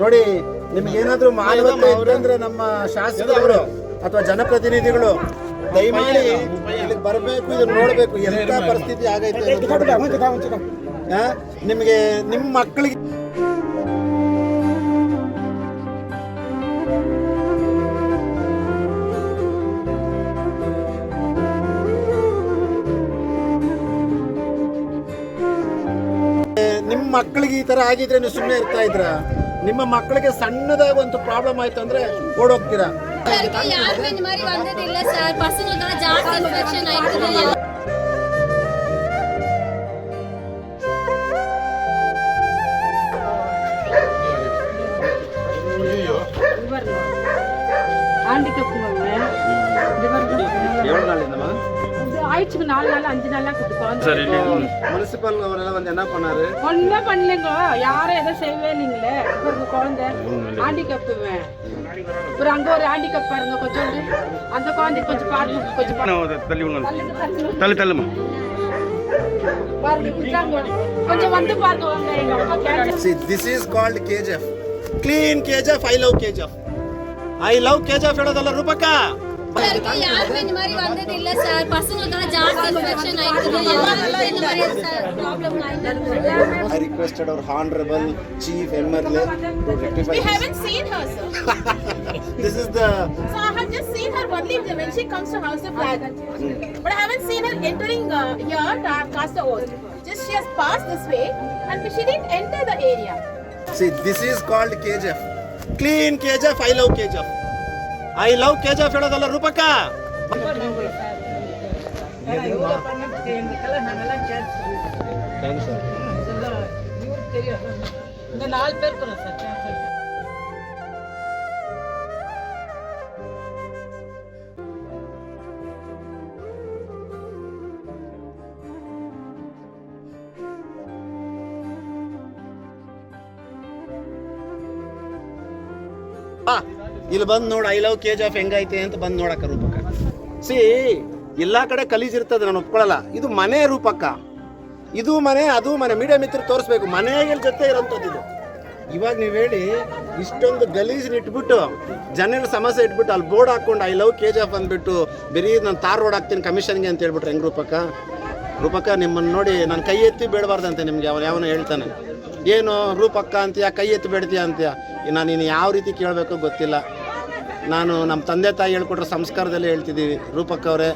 ನೋಡಿ, ನಿಮ್ಗೆ ಏನಾದ್ರೂ ಮಾನವತೆ ಇತ್ತಂದ್ರೆ ನಮ್ಮ ಶಾಸಕರು ಅಥವಾ ಜನಪ್ರತಿನಿಧಿಗಳು ದಯಮಾಡಿ ಇಲ್ಲಿಗೆ ಬರಬೇಕು, ಇದನ್ನ ನೋಡ್ಬೇಕು ಎಂತ ಪರಿಸ್ಥಿತಿ ಆಗೈತೆ. ನಿಮಗೆ ನಿಮ್ಮ ಮಕ್ಕಳಿಗೆ ಮಕ್ಕಳಿಗೆ ಈ ತರ ಆಗಿದ್ರೆ ನೀವು ಸುಮ್ಮನೆ ಇರ್ತಾ ಇದ್ರ? ನಿಮ್ಮ ಮಕ್ಕಳಿಗೆ ಸಣ್ಣದಾಗ ಒಂದು ಪ್ರಾಬ್ಲಮ್ ಆಯ್ತು ಅಂದ್ರೆ ಓಡೋಗ್ತೀರಾ? ஆயிடுச்சுக்கு 4 நாள் 5 நாளா கொடுப்போம். முனிசிபல் அவரெல்லாம் வந்து என்ன பண்ணாரு? ஒண்ணுமே பண்ணலங்க, யாரும் எதுவும் செய்யவே இல்லைங்களே. ஒரு குழந்தை ஹேண்டிகேப், அப்புறம் அங்க ஒரு ஹேண்டிகேப் பாருங்க, கொஞ்சம் அந்த குழந்தை கொஞ்சம் பாருங்க, கொஞ்சம் தள்ளி தள்ளுமா பாருங்க, கொஞ்சம் வந்து பாருங்க. எங்க அம்மா கேட்க. See, this is called KGF. Clean KGF. I love KGF. I love KGF ಹೇಳೋದಲ್ಲ ರೂಪಕ್ಕ. ಯಾರು இந்த மாதிரி வந்தது இல்ல சார். பசங்களுக்கான ஜாஸ்தி இன்ஃபெக்ஷன் ஆயிடுது, எல்லாரும் இந்த மாதிரி ப்ராப்ளம் ஆயிடுது. I requested our honorable chief MLA to rectify. We haven't seen her, sir. This is the So I have just seen her only when she comes to House of Flag. But I haven't seen her entering here to cast the oath. Just she has passed this way and she didn't enter the area. See, this is called KGF. Clean KGF. I love KGF. I love KGF ಹೇಳೋದಲ್ಲ ರೂಪಕ್ಕ. Thanks sir. இந்த 4 பேர் போறோம் sir. ಇಲ್ಲಿ ಬಂದು ನೋಡಿ, I love KGF ಹೆಂಗೈತೆ ಅಂತ ಬಂದು ನೋಡಕ್ಕ ರೂಪಕ್ಕ. ಸಿ, ಎಲ್ಲಾ ಕಡೆ ಕಲೀಜ್ ಇರ್ತದೆ, ನಾನು ಒಪ್ಕೊಳ್ಳಲ್ಲ. ಇದು ಮನೆ ರೂಪಕ್ಕ, ಇದು ಮನೆ ಅದು ಮನೆ. ಮೀಡಿಯಾ ಮಿತ್ರ ತೋರಿಸ್ಬೇಕು, ಮನೆಗಳ ಜೊತೆ ಇರೋಂಥದ್ದು ಇದು. ಇವಾಗ ನೀವು ಹೇಳಿ, ಇಷ್ಟೊಂದು ಗಲೀಜನ್ನ ಇಟ್ಬಿಟ್ಟು ಜನರ ಸಮಸ್ಯೆ ಇಟ್ಬಿಟ್ಟು ಅಲ್ಲಿ ಬೋರ್ಡ್ ಹಾಕೊಂಡು ಐ ಲವ್ KGF ಅಂದ್ಬಿಟ್ಟು ಬರೀ ನಾನು ತಾರ್ ರೋಡ್ ಹಾಕ್ತೀನಿ ಕಮಿಷನ್ಗೆ ಅಂತ ಹೇಳ್ಬಿಟ್ರೆ ಹೆಂಗೆ ರೂಪಕ್ಕ? ರೂಪಕ್ಕ, ನಿಮ್ಮನ್ನು ನೋಡಿ ನಾನು ಕೈ ಎತ್ತಿ ಬೇಡಬಾರ್ದಂತೆ ನಿಮ್ಗೆ. ಯಾವನೋ ಹೇಳ್ತಾನೆ, ಏನು ರೂಪಕ್ಕ ಅಂತೀಯ, ಕೈ ಎತ್ತಿ ಬೇಡ್ತೀಯ ಅಂತೀಯ. ನಾನು ನೀನು ಯಾವ ರೀತಿ ಕೇಳಬೇಕು ಗೊತ್ತಿಲ್ಲ. ನಾನು ನಮ್ಮ ತಂದೆ ತಾಯಿ ಹೇಳ್ಕೊಟ್ರೆ ಸಂಸ್ಕಾರದಲ್ಲೇ ಹೇಳ್ತಿದ್ದೀವಿ. ರೂಪಕ್ಕ ಅವರೇ,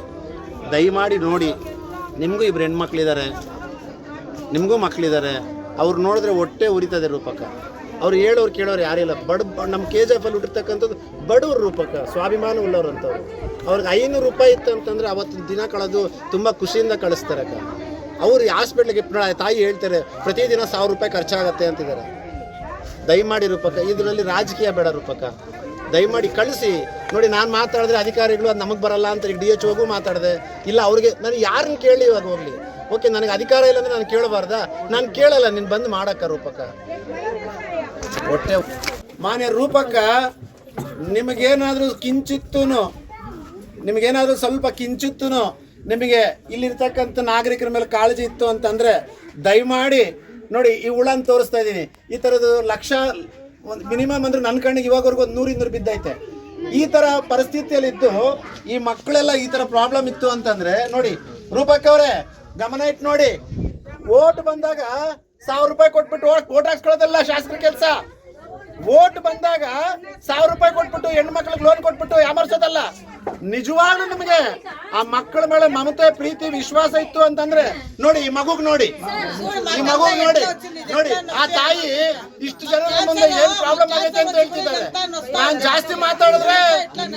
ದಯಮಾಡಿ ನೋಡಿ, ನಿಮಗೂ 2 ಹೆಣ್ಮಕ್ಳಿದ್ದಾರೆ, ನಿಮಗೂ ಮಕ್ಕಳಿದ್ದಾರೆ. ಅವ್ರು ನೋಡಿದ್ರೆ ಹೊಟ್ಟೆ ಉರಿತದೆ ರೂಪಕ್ಕ. ಅವ್ರು ಹೇಳೋರು ಕೇಳೋರು ಯಾರಿಲ್ಲ. ನಮ್ಮ KGF ಅಲ್ಲಿ ಹುಟ್ಟಿರ್ತಕ್ಕಂಥದ್ದು ಬಡವ್ರು ರೂಪಕ್ಕ, ಸ್ವಾಭಿಮಾನ ಉಳ್ಳವ್ರು ಅಂತವ್ರು. ಅವ್ರಿಗೆ 500 ರೂಪಾಯಿ ಇತ್ತು ಅಂತಂದರೆ ಅವತ್ತಿನ ದಿನ ಕಳೆದು ತುಂಬ ಖುಷಿಯಿಂದ ಕಳಿಸ್ತಾರೆ ಅಕ್ಕ. ಅವ್ರು ಹಾಸ್ಪಿಟ್ಲಿಗೆ ತಾಯಿ ಹೇಳ್ತಾರೆ ಪ್ರತಿದಿನ 1000 ರೂಪಾಯಿ ಖರ್ಚಾಗತ್ತೆ ಅಂತಿದ್ದಾರೆ. ದಯಮಾಡಿ ರೂಪಕ್ಕ, ಇದರಲ್ಲಿ ರಾಜಕೀಯ ಬೇಡ ರೂಪಕ್ಕ. ದಯಮಾಡಿ ಕಳಿಸಿ. ನೋಡಿ, ನಾನು ಮಾತಾಡಿದ್ರೆ ಅಧಿಕಾರಿಗಳು ಅದು ನಮಗೆ ಬರಲ್ಲ ಅಂತ ಈಗ DHOಗೂ ಮಾತಾಡಿದೆ. ಇಲ್ಲ ಅವ್ರಿಗೆ ನನಗೆ ಯಾರನ್ನ ಕೇಳಿ ಇವಾಗ ಹೋಗಲಿ. ಓಕೆ, ನನಗೆ ಅಧಿಕಾರ ಇಲ್ಲ ಅಂದರೆ ನಾನು ಕೇಳಬಾರ್ದಾ? ನಾನು ಕೇಳಲ್ಲ, ನೀನು ಬಂದು ಮಾಡಕ್ಕ ರೂಪಕ್ಕ. ಹೊಟ್ಟೆ ಮಾನ್ಯ ರೂಪಕ್ಕ, ನಿಮಗೇನಾದರೂ ಸ್ವಲ್ಪ ಕಿಂಚಿತ್ತೂ ನಿಮಗೆ ಇಲ್ಲಿರ್ತಕ್ಕಂಥ ನಾಗರಿಕರ ಮೇಲೆ ಕಾಳಜಿ ಇತ್ತು ಅಂತಂದರೆ ದಯಮಾಡಿ ನೋಡಿ, ಈ ಹುಳನ್ನು ತೋರಿಸ್ತಾ ಇದ್ದೀನಿ. ಈ ಥರದ್ದು ಲಕ್ಷ ಒಂದು ಮಿನಿಮಮ್ ಅಂದ್ರೆ ನನ್ನ ಕಣ್ಣಿಗೆ ಇವಾಗವರೆಗೂ 100-200 ಬಿದ್ದೈತೆ. ಈ ಥರ ಪರಿಸ್ಥಿತಿಯಲ್ಲಿದ್ದು ಈ ಮಕ್ಕಳೆಲ್ಲ ಈ ಥರ ಪ್ರಾಬ್ಲಮ್ ಇತ್ತು ಅಂತಂದರೆ ನೋಡಿ ರೂಪಕ್ಕ ಅವರೇ, ಗಮನ ಇಟ್ಟು ನೋಡಿ. ಓಟ್ ಬಂದಾಗ 1000 ರೂಪಾಯಿ ಕೊಟ್ಬಿಟ್ಟು ಓಟ್ ಹಾಕ್ಸ್ಕೊಳ್ಳೋದಲ್ಲ ಶಾಸಕರ ಕೆಲಸ. ಓಟ್ ಬಂದಾಗ 1000 ರೂಪಾಯಿ ಕೊಟ್ಬಿಟ್ಟು ಹೆಣ್ಮಕ್ಳಿಗೆ ಲೋನ್ ಕೊಟ್ಬಿಟ್ಟು ಯಾಮರ್ಸೋದಲ್ಲ. ನಿಜವಾಗ್ಲೂ ನಿಮಗೆ ಆ ಮಕ್ಕಳ ಮೇಲೆ ಮಮತೆ, ಪ್ರೀತಿ, ವಿಶ್ವಾಸ ಇತ್ತು ಅಂತಂದ್ರೆ ನೋಡಿ, ಈ ಮಗುಗ್ ನೋಡಿ, ನೋಡಿ ಆ ತಾಯಿ ಇಷ್ಟು ಜನರ ಮುಂದೆ ಏನ್ ಪ್ರಾಬ್ಲಮ್ ಆಗೈತೆ ಅಂತ ಹೇಳ್ತಿದ್ದಾರೆ. ನಾನ್ ಜಾಸ್ತಿ ಮಾತಾಡಿದ್ರೆ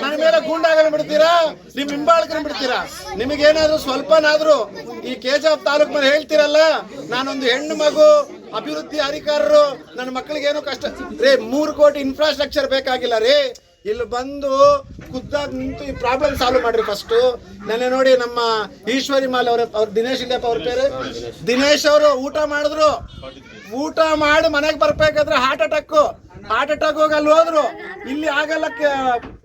ನನ್ನ ಮೇಲೆ ಗೂಂಡಾಗಲ್ ಬಿಡ್ತೀರಾ, ನಿಮ್ ಹಿಂಬಾಳ್ಕರ್ ಬಿಡ್ತೀರಾ. ನಿಮಗೇನಾದ್ರು ಸ್ವಲ್ಪನಾದ್ರೂ ಈ KGF ತಾಲೂಕ್ ಮೇಲೆ ಹೇಳ್ತಿರಲ್ಲ, ನಾನೊಂದು ಹೆಣ್ಣು ಮಗು, ಅಭಿವೃದ್ಧಿ ಅಧಿಕಾರರು, ನನ್ನ ಮಕ್ಕಳಿಗೆ ಏನೋ ಕಷ್ಟ ರೇ, 3 ಕೋಟಿ ಇನ್ಫ್ರಾಸ್ಟ್ರಕ್ಚರ್ ಬೇಕಾಗಿಲ್ಲ ರೀ. ಇಲ್ಲಿ ಬಂದು ಖುದ್ದಾಗಿ ನಿಂತು ಈ ಪ್ರಾಬ್ಲಮ್ ಸಾಲ್ವ್ ಮಾಡ್ರಿ ಫಸ್ಟು. ನೆನ್ನೆ ನೋಡಿ ನಮ್ಮ ಈಶ್ವರಿ ಮಾಲ್ ಅವ್ರ ದಿನೇಶ್ ಇಲ್ಲಪ್ಪ ಅವ್ರ പേര്, ದಿನೇಶ್ ಅವರು ಊಟ ಮಾಡಿದ್ರು. ಊಟ ಮಾಡಿ ಮನೆಗೆ ಬರ್ಬೇಕಾದ್ರೆ ಹಾರ್ಟ್ ಅಟ್ಯಾಕ್ ಹೋಗಿ ಅಲ್ಲಿ ಹೋದ್ರು. ಇಲ್ಲಿ ಆಗಲ್ಲ,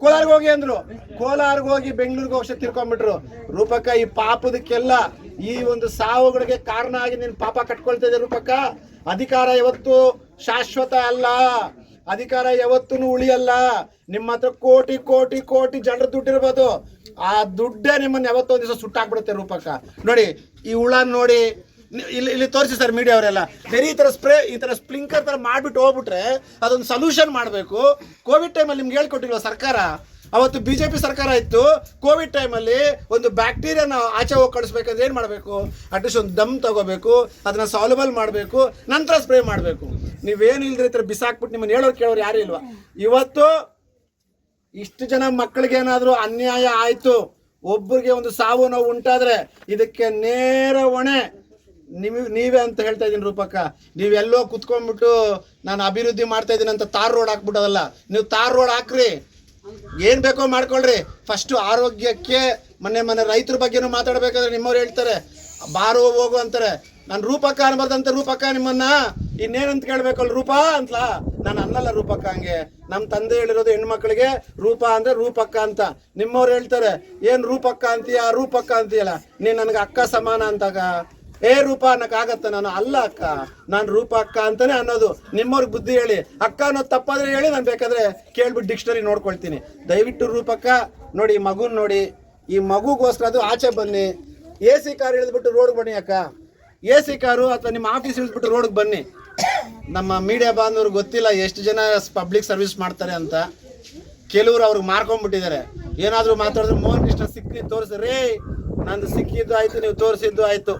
ಕೋಲಾರ್ಗೆ ಹೋಗಿ ಅಂದ್ರು. ಕೋಲಾರ್ಗೆ ಹೋಗಿ ಬೆಂಗಳೂರಿಗೆ ಹೋಗಿ ತಿರ್ಕೊಂಡ್ಬಿಟ್ರು. ರೂಪಕ್ಕ, ಈ ಪಾಪದಕ್ಕೆಲ್ಲ ಈ ಒಂದು ಸಾವುಗಳಿಗೆ ಕಾರಣ ಆಗಿ ನೀನು ಪಾಪ ಕಟ್ಕೊಳ್ತಾ ಇದ್ದೆ ರೂಪಕ್ಕ. ಅಧಿಕಾರ ಯಾವತ್ತು ಶಾಶ್ವತ ಅಲ್ಲ, ಅಧಿಕಾರ ಯಾವತ್ತೂ ಉಳಿಯಲ್ಲ. ನಿಮ್ಮ ಹತ್ರ ಕೋಟಿ ಕೋಟಿ ಕೋಟಿ ಜನರ ದುಡ್ಡಿರ್ಬೋದು, ಆ ದುಡ್ಡೇ ನಿಮ್ಮನ್ನು ಯಾವತ್ತೊಂದು ದಿವಸ ಸುಟ್ಟಾಕ್ಬಿಡುತ್ತೆ ರೂಪಕ್ಕ. ನೋಡಿ ಈ ಹುಳ ನೋಡಿ, ಇಲ್ಲಿ ತೋರಿಸಿ ಸರ್ ಮೀಡಿಯಾ ಅವರೆಲ್ಲ. ಬೇರೆ ಈ ಥರ ಸ್ಪ್ರೇ, ಈ ಥರ ಸ್ಪ್ರಿಂಕರ್ ಥರ ಮಾಡಿಬಿಟ್ಟು ಹೋಗ್ಬಿಟ್ರೆ ಅದೊಂದು ಸೊಲ್ಯೂಷನ್ ಮಾಡಬೇಕು. ಕೋವಿಡ್ ಟೈಮಲ್ಲಿ ನಿಮ್ಗೆ ಹೇಳ್ಕೊಟ್ಟಿಲ್ವ ಸರ್ಕಾರ? ಅವತ್ತು BJP ಸರ್ಕಾರ ಇತ್ತು. ಕೋವಿಡ್ ಟೈಮಲ್ಲಿ ಒಂದು ಬ್ಯಾಕ್ಟೀರಿಯಾನ ಆಚೆ ಹೋಗಿ ಕಳಿಸ್ಬೇಕಂದ್ರೆ ಏನು ಮಾಡಬೇಕು? ಅಟ್ಲೀಸ್ಟ್ ಒಂದು ದಮ್ ತಗೋಬೇಕು, ಅದನ್ನು ಸಾಲ್ವಬಲ್ ಮಾಡಬೇಕು, ನಂತರ ಸ್ಪ್ರೇ ಮಾಡಬೇಕು. ನೀವೇನು ಇಲ್ಲದ್ರೆ ಈ ಥರ ಬಿಸಾಕ್ಬಿಟ್ಟು ನಿಮ್ಮನ್ನು ಹೇಳೋರು ಕೇಳೋರು ಯಾರೂ ಇಲ್ವಾ? ಇವತ್ತು ಇಷ್ಟು ಜನ ಮಕ್ಕಳಿಗೆ ಏನಾದರೂ ಅನ್ಯಾಯ ಆಯಿತು, ಒಬ್ಬರಿಗೆ ಒಂದು ಸಾವು ನೋವು ಉಂಟಾದರೆ ಇದಕ್ಕೆ ನೇರ ಹೊಣೆ ನೀವೇ ಅಂತ ಹೇಳ್ತಾ ಇದ್ದೀನಿ ರೂಪಕ್ಕ. ನೀವೆಲ್ಲೋ ಕುತ್ಕೊಂಡ್ಬಿಟ್ಟು ನಾನು ಅಭಿವೃದ್ಧಿ ಮಾಡ್ತಾ ಇದ್ದೀನಿ ಅಂತ ತಾರ್ ರೋಡ್ ಹಾಕ್ಬಿಡೋದಲ್ಲ. ನೀವು ತಾರ್ ರೋಡ್ ಹಾಕ್ರಿ, ಏನು ಬೇಕೋ ಮಾಡ್ಕೊಳ್ರಿ. ಫಸ್ಟು ಆರೋಗ್ಯಕ್ಕೆ ಮೊನ್ನೆ ರೈತರ ಬಗ್ಗೆನೂ ಮಾತಾಡಬೇಕಾದ್ರೆ ನಿಮ್ಮವ್ರು ಹೇಳ್ತಾರೆ ಬಾರೋ ಹೋಗು ಅಂತಾರೆ. ನಾನು ರೂಪಕ್ಕ ಅನ್ಬಾರ್ದಂತೆ ರೂಪಕ್ಕ ನಿಮ್ಮನ್ನ ಇನ್ನೇನಂತ ಕೇಳಬೇಕಲ್ಲ ರೂಪಾ ಅಂತಲಾ? ನಾನು ಅನ್ನಲ್ಲ ರೂಪಕ್ಕ ಹಂಗೆ. ನಮ್ಮ ತಂದೆ ಹೇಳಿರೋದು ಹೆಣ್ಮಕ್ಳಿಗೆ ರೂಪ ಅಂದರೆ ರೂಪಕ್ಕ ಅಂತ. ನಿಮ್ಮವ್ರು ಹೇಳ್ತಾರೆ ಏನು ರೂಪಕ್ಕ ಅಂತೀಯ ರೂಪಕ್ಕ ಅಂತೀಯಲ್ಲ, ನೀನು ನನಗೆ ಅಕ್ಕ ಸಮಾನ ಅಂತಾಗ ರೂಪ ಅನ್ನಕ್ಕಾಗತ್ತ? ನಾನು ಅಲ್ಲ ಅಕ್ಕ, ನಾನು ರೂಪ ಅಕ್ಕ ಅಂತಾನೆ ಅನ್ನೋದು. ನಿಮ್ಮವ್ರಿಗೆ ಬುದ್ಧಿ ಹೇಳಿ. ಅಕ್ಕ ಅನ್ನೋದು ತಪ್ಪಾದ್ರೆ ಹೇಳಿ, ನಾನು ಬೇಕಾದ್ರೆ ಕೇಳ್ಬಿಟ್ಟು ಡಿಕ್ಷನರಿ ನೋಡ್ಕೊಳ್ತೀನಿ. ದಯವಿಟ್ಟು ರೂಪಕ್ಕ ನೋಡಿ, ಈ ಮಗುನ ನೋಡಿ, ಈ ಮಗುಗೋಸ್ಕರ ಅದು ಆಚೆ ಬನ್ನಿ. AC ಕಾರ್ ಇಳಿದ್ಬಿಟ್ಟು ರೋಡ್ಗೆ ಬನ್ನಿ ಅಕ್ಕ. AC ಕಾರು ಅಥವಾ ನಿಮ್ಮ ಆಫೀಸ್ ಇಳಿದ್ಬಿಟ್ಟು ರೋಡ್ಗೆ ಬನ್ನಿ. ನಮ್ಮ ಮೀಡಿಯಾ ಬಾಂಧವ್ರಿಗೆ ಗೊತ್ತಿಲ್ಲ ಎಷ್ಟು ಜನ ಪಬ್ಲಿಕ್ ಸರ್ವಿಸ್ ಮಾಡ್ತಾರೆ ಅಂತ. ಕೆಲವರು ಅವ್ರಿಗೆ ಮಾರ್ಕೊಂಡ್ಬಿಟ್ಟಿದ್ದಾರೆ. ಏನಾದರೂ ಮಾತಾಡಿದ್ರೆ ಮೋಹನ್ ಕೃಷ್ಣ ಸಿಕ್ಕಿ ತೋರಿಸ್ರಿ, ನಂದು ಸಿಕ್ಕಿದ್ದು ಆಯ್ತು, ನೀವು ತೋರಿಸಿದ್ದು ಆಯ್ತು,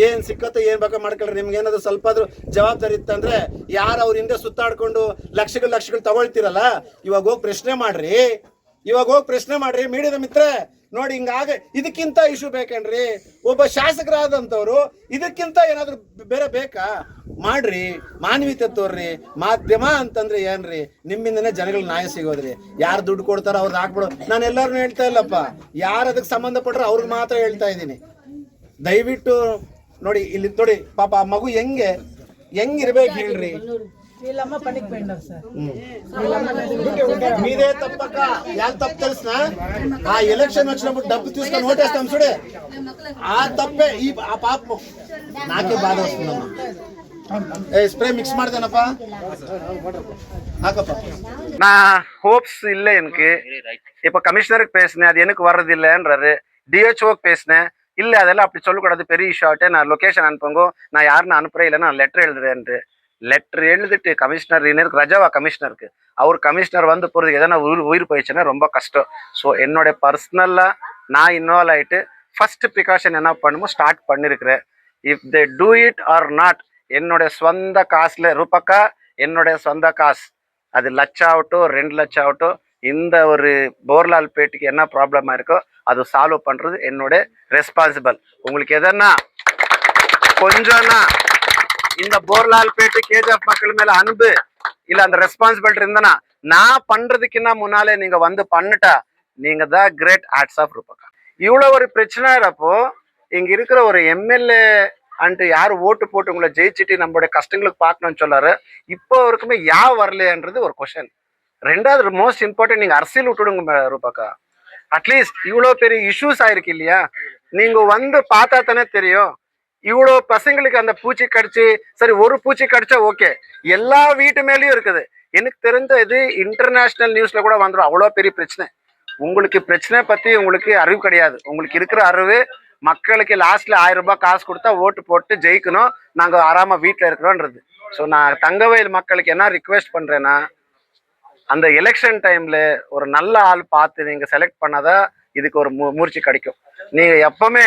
ಏನು ಸಿಕ್ಕತ್ತೋ ಏನು ಬೇಕಾ ಮಾಡ್ಕೊಳ್ರಿ. ನಿಮ್ಗೆ ಏನಾದ್ರು ಸ್ವಲ್ಪ ಆದ್ರೂ ಜವಾಬ್ದಾರಿ ಇತ್ತಂದ್ರೆ ಯಾರು ಅವ್ರ ಹಿಂದೆ ಸುತ್ತಾಡ್ಕೊಂಡು ಲಕ್ಷಗಳು ತಗೊಳ್ತಿರಲ್ಲ, ಇವಾಗ ಹೋಗಿ ಪ್ರಶ್ನೆ ಮಾಡ್ರಿ, ಮೀಡಿಯಾದ ಮಿತ್ರೆ. ನೋಡಿ ಹಿಂಗಾಗ ಇದಕ್ಕಿಂತ ಇಶ್ಯೂ ಬೇಕೇನ್ರಿ? ಒಬ್ಬ ಶಾಸಕರಾದಂಥವ್ರು ಇದಕ್ಕಿಂತ ಏನಾದ್ರು ಬೇರೆ ಬೇಕಾ? ಮಾಡ್ರಿ, ಮಾನವೀಯತೆ ತೋರ್ರಿ. ಮಾಧ್ಯಮ ಅಂತಂದ್ರೆ ಏನ್ರಿ? ನಿಮ್ಮಿಂದನೇ ಜನಗಳ ನ್ಯಾಯ ಸಿಗೋದ್ರಿ. ಯಾರು ದುಡ್ಡು ಕೊಡ್ತಾರೋ ಅವ್ರದ್ದು ಹಾಕ್ಬಿಡು. ನಾನು ಎಲ್ಲರನ್ನೂ ಹೇಳ್ತಾ ಇಲ್ಲಪ್ಪ, ಯಾರು ಅದಕ್ಕೆ ಸಂಬಂಧಪಟ್ರೆ ಅವ್ರಿಗೆ ಮಾತ್ರ ಹೇಳ್ತಾ ಇದ್ದೀನಿ. ದಯವಿಟ್ಟು ನೋಡಿ, ಇಲ್ಲಿ ನೋಡಿ ಪಾಪ ಆ ಮಗು ಹೆಂಗಿರ್ಬೇಕು ಹೇಳ್ರಿ. మీదే తప్పక యాల్ తప్పు తెలుసునా? ఆ ఎలక్షన్ వచ్చినప్పుడు డబ్బు తీసుకొని ఓటేస్తాం చూడే, ఆ తప్పే ఆ పాపం. నాకే బాధ వస్తుందమ్మా. ஸ்ப்ரே மிக்ஸ் ಮಾಡ್ದೇನಪ್ಪ ಹಾಕಪ್ಪ. நான் ஹோப்ஸ் இல்லை எனக்கு. இப்போ கமிஷனருக்கு பேசினேன், அது எனக்கு வர்றதில்லைன்றாரு. DHOக்கு பேசினேன், இல்லை அதெல்லாம் அப்படி சொல்லக்கூடாது, பெரிய இஷ்யூ ஆகிட்டு நான் லொக்கேஷன் அனுப்புங்க, நான் யாருன்னு அனுப்புறேன், இல்லைன்னா நான் லெட்டர் எழுதுறேன்ட்டு. லெட்டர் எழுதிட்டு கமிஷனர் எனக்கு ரஜாவா கமிஷனருக்கு, அவர் கமிஷனர் வந்து போகிறதுக்கு எதனா உயிர் போயிடுச்சுன்னா ரொம்ப கஷ்டம். ஸோ என்னோட பர்சனலாக நான் இன்வால்வ் ஆகிட்டு ஃபர்ஸ்ட் ப்ரிகாஷன் என்ன பண்ணுமோ ஸ்டார்ட் பண்ணியிருக்கிறேன். If they do it or not, என்னுடைய சொந்த காசில் ரூபக்கா, என்னுடைய சொந்த காசு, அது லட்சம் ஆகட்டும் 2 லட்சம் ஆகட்டும், இந்த ஒரு போர்லால் பேட்டுக்கு என்ன ப்ராப்ளமாக இருக்கோ அது சால்வ் பண்ணுறது என்னோட ரெஸ்பான்சிபிள். உங்களுக்கு எதனா கொஞ்சம்னா இந்த போர்லால் பேட்டு KGF மக்கள் மேல அன்பு இல்ல அந்த ரெஸ்பான்சிபிலிட்டி இருந்தனா நான் பண்றதுக்குன்னா முன்னாலே நீங்க வந்து பண்ணிட்டா நீங்க தான் கிரேட். Hats off ரூபக்கா. இவ்வளவு ஒரு பிரச்சனை இருப்போ இங்க இருக்கிற ஒரு MLA அன்ட்டு யார் ஓட்டு போட்டு உங்களை ஜெயிச்சுட்டு நம்மளுடைய கஷ்டங்களுக்கு பார்க்கணும்னு சொல்லாரு. இப்போ வரைக்குமே வரலையன்றது ஒரு கொஸ்டின். ரெண்டாவது மோஸ்ட் இம்பார்ட்டன்ட், நீங்க அரசியல் விட்டுடுங்க ரூபக்கா. அட்லீஸ்ட் இவ்வளோ பெரிய இஷ்யூஸ் ஆயிருக்கு இல்லையா, நீங்க வந்து பார்த்தா தானே தெரியும். இவ்வளோ பசங்களுக்கு அந்த பூச்சி கடிச்சு, சரி ஒரு பூச்சி கடிச்சா ஓகே, எல்லா வீட்டு மேலேயும் இருக்குது. எனக்கு தெரிஞ்ச இது இன்டர்நேஷனல் நியூஸ்ல கூட வந்துடும். அவ்வளோ பெரிய பிரச்சனை. உங்களுக்கு பிரச்சனை பத்தி உங்களுக்கு அறிவு கிடையாது. உங்களுக்கு இருக்கிற அறிவு மக்களுக்கு லாஸ்ட்ல 1000 ரூபாய் காசு கொடுத்தா ஓட்டு போட்டு ஜெயிக்கணும், நாங்க ஆறாம வீட்டில் இருக்கிறோன்றது. ஸோ நான் தங்கவயல் மக்களுக்கு என்ன ரிக்வெஸ்ட் பண்றேன்னா, அந்த எலெக்ஷன் டைம்ல ஒரு நல்ல ஆள் பார்த்து நீங்க செலக்ட் பண்ணாதான் இதுக்கு ஒரு மூர்ச்சி கிடைக்கும். நீங்க எப்பவுமே